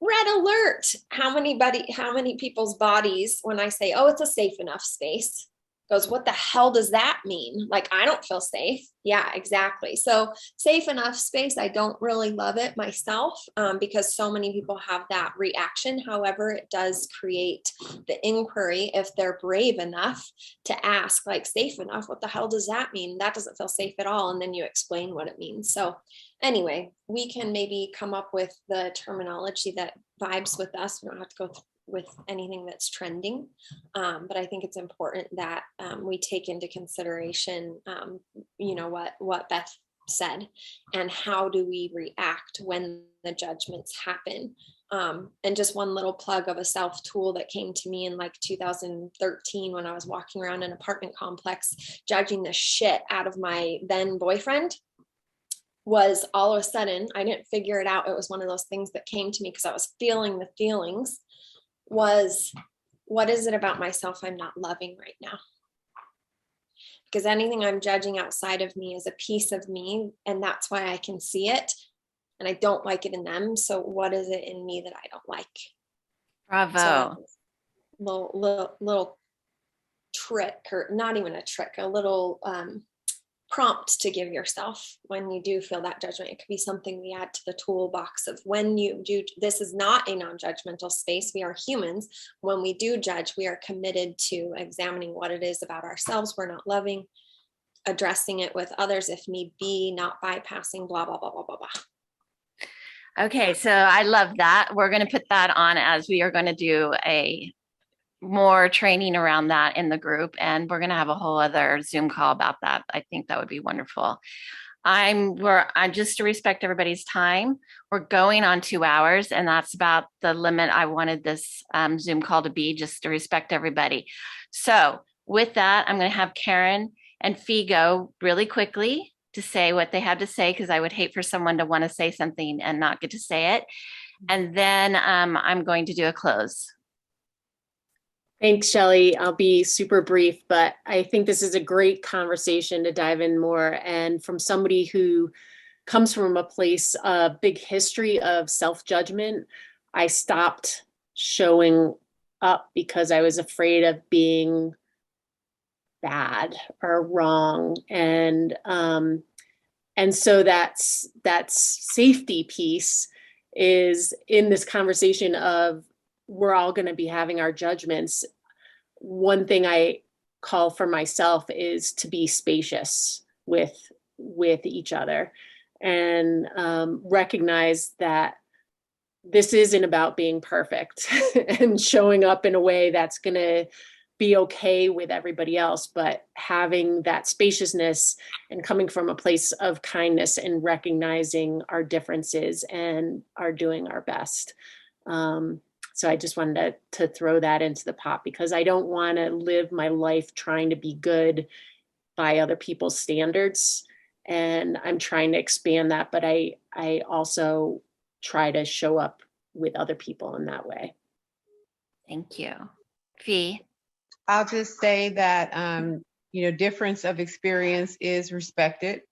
red alert. How many people's bodies, when I say, oh, it's a safe enough space, goes, what the hell does that mean? Like, I don't feel safe. Yeah, exactly. So safe enough space, I don't really love it myself because so many people have that reaction. However, it does create the inquiry if they're brave enough to ask, like, safe enough, what the hell does that mean? That doesn't feel safe at all. And then you explain what it means. So anyway, we can maybe come up with the terminology that vibes with us. We don't have to go with anything that's trending. But I think it's important that we take into consideration, you know, what Beth said and how do we react when the judgments happen. And just one little plug of a self tool that came to me in like 2013 when I was walking around an apartment complex, judging the shit out of my then boyfriend. Was all of a sudden, I didn't figure it out. It was one of those things that came to me because I was feeling the feelings. Was what is it about myself I'm not loving right now? Because anything I'm judging outside of me is a piece of me, and that's why I can see it, and I don't like it in them. So what is it in me that I don't like? Bravo. So little trick, or not even a trick, a little prompt to give yourself when you do feel that judgment. It could be something we add to the toolbox of when you do. This is not a non-judgmental space. We are humans. When we do judge, we are committed to examining what it is about ourselves we're not loving, addressing it with others if need be, not bypassing blah, blah, blah, blah, blah, blah. Okay, so I love that. We're going to put that on as we are going to do more training around that in the group, and we're going to have a whole other Zoom call about that. I think that would be wonderful. I'm just to respect everybody's time. We're going on 2 hours, and that's about the limit I wanted this Zoom call to be, just to respect everybody. So with that, I'm going to have Karen and Fee go really quickly to say what they have to say, because I would hate for someone to want to say something and not get to say it. And then I'm going to do a close. Thanks, Shelley. I'll be super brief, but I think this is a great conversation to dive in more. And from somebody who comes from a place of big history of self-judgment, I stopped showing up because I was afraid of being bad or wrong. And so that safety piece is in this conversation of we're all going to be having our judgments. One thing I call for myself is to be spacious with each other and recognize that this isn't about being perfect and showing up in a way that's going to be okay with everybody else, but having that spaciousness and coming from a place of kindness and recognizing our differences and are doing our best. So I just wanted to throw that into the pot because I don't want to live my life trying to be good by other people's standards. And I'm trying to expand that, but I also try to show up with other people in that way. Thank you. Fee? I'll just say that, difference of experience is respected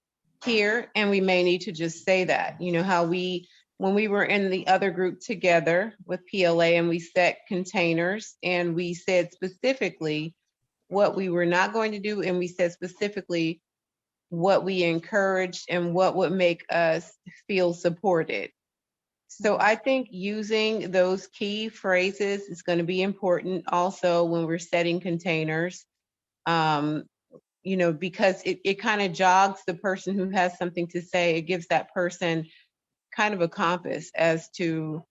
here. And we may need to just say that, how we when we were in the other group together with PLA and we set containers and we said specifically what we were not going to do, and we said specifically what we encouraged and what would make us feel supported. So I think using those key phrases is going to be important also when we're setting containers, because it kind of jogs the person who has something to say. It gives that person kind of a compass as to,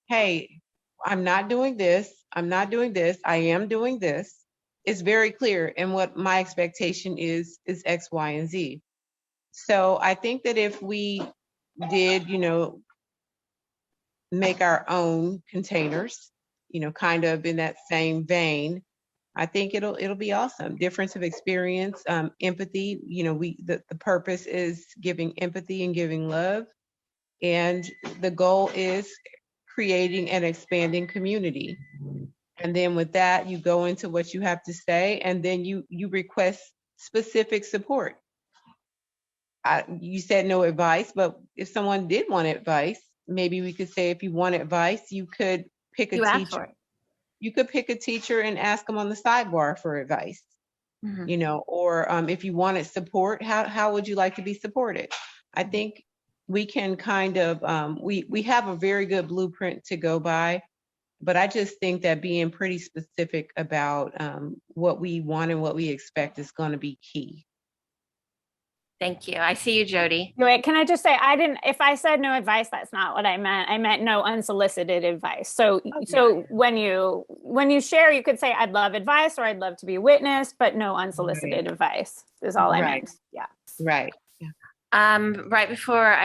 hey, I'm not doing this. I'm not doing this. I am doing this. It's very clear. And what my expectation is X, Y, and Z. So I think that if we did, make our own containers, kind of in that same vein, I think it'll be awesome. Difference of experience, empathy. The purpose is giving empathy and giving love, and the goal is creating and expanding community. And then with that, you go into what you have to say, and then you request specific support. You said no advice, but if someone did want advice, maybe we could say if you want advice, you could pick a teacher. You could pick a teacher and ask them on the sidebar for advice. Or if you wanted support, how would you like to be supported? I think we can kind of, we have a very good blueprint to go by, but I just think that being pretty specific about what we want and what we expect is going to be key. Thank you. I see you, Jody. Wait, can I just say, if I said no advice, that's not what I meant. I meant no unsolicited advice. So when you share, you could say, I'd love advice or I'd love to be witnessed, but no unsolicited advice is all I meant. Yeah. Right. Right before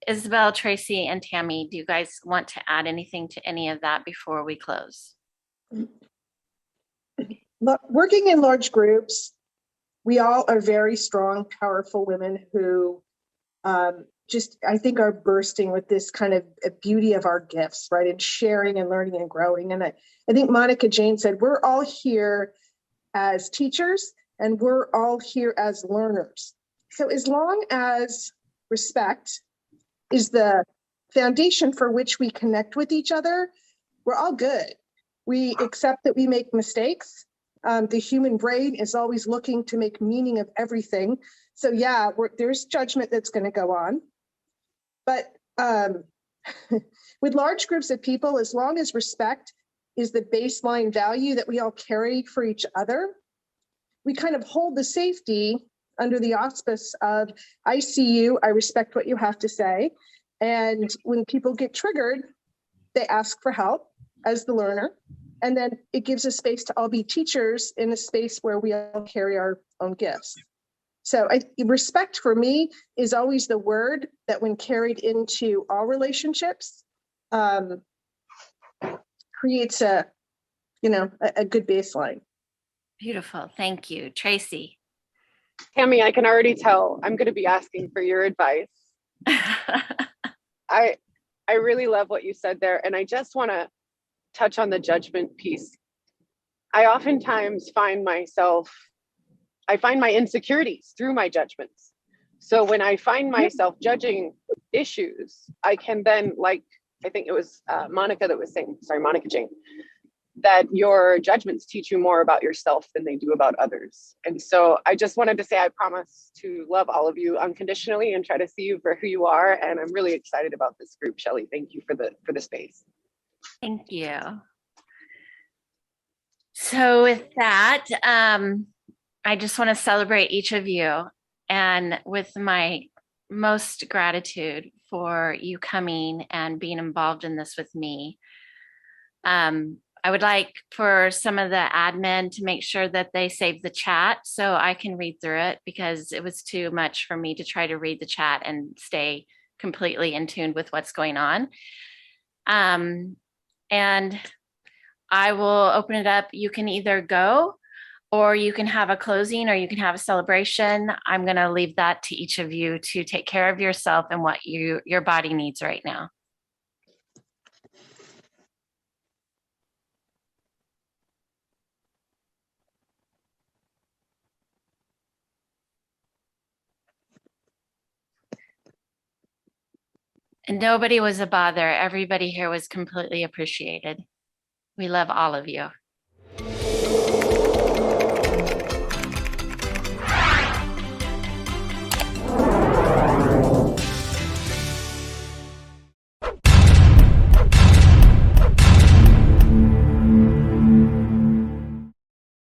Isabel, Tracy, and Tammy, do you guys want to add anything to any of that before we close? Working in large groups, we all are very strong, powerful women who I think are bursting with this kind of beauty of our gifts, right? And sharing and learning and growing. And I think Monica Jane said, we're all here as teachers and we're all here as learners. So as long as respect is the foundation for which we connect with each other, we're all good. We accept that we make mistakes. The human brain is always looking to make meaning of everything. So yeah, there's judgment that's going to go on. But with large groups of people, as long as respect is the baseline value that we all carry for each other, we kind of hold the safety under the auspice of, I see you, I respect what you have to say. And when people get triggered, they ask for help as the learner. And then it gives a space to all be teachers in a space where we all carry our own gifts. So respect for me is always the word that when carried into all relationships, creates a good baseline. Beautiful. Thank you. Tracy. Tammy, I can already tell I'm going to be asking for your advice. I really love what you said there. And I just want to touch on the judgment piece. I oftentimes find my insecurities through my judgments. So when I find myself judging issues, I can then, like, I think it was Monica Jane, that your judgments teach you more about yourself than they do about others. And so I just wanted to say, I promise to love all of you unconditionally and try to see you for who you are. And I'm really excited about this group, Shelley. Thank you for the space. Thank you. So with that, I just want to celebrate each of you, and with my most gratitude for you coming and being involved in this with me. I would like for some of the admin to make sure that they save the chat so I can read through it, because it was too much for me to try to read the chat and stay completely in tune with what's going on. And I will open it up. You can either go, or you can have a closing, or you can have a celebration. I'm going to leave that to each of you to take care of yourself and what your body needs right now. And nobody was a bother. Everybody here was completely appreciated. We love all of you.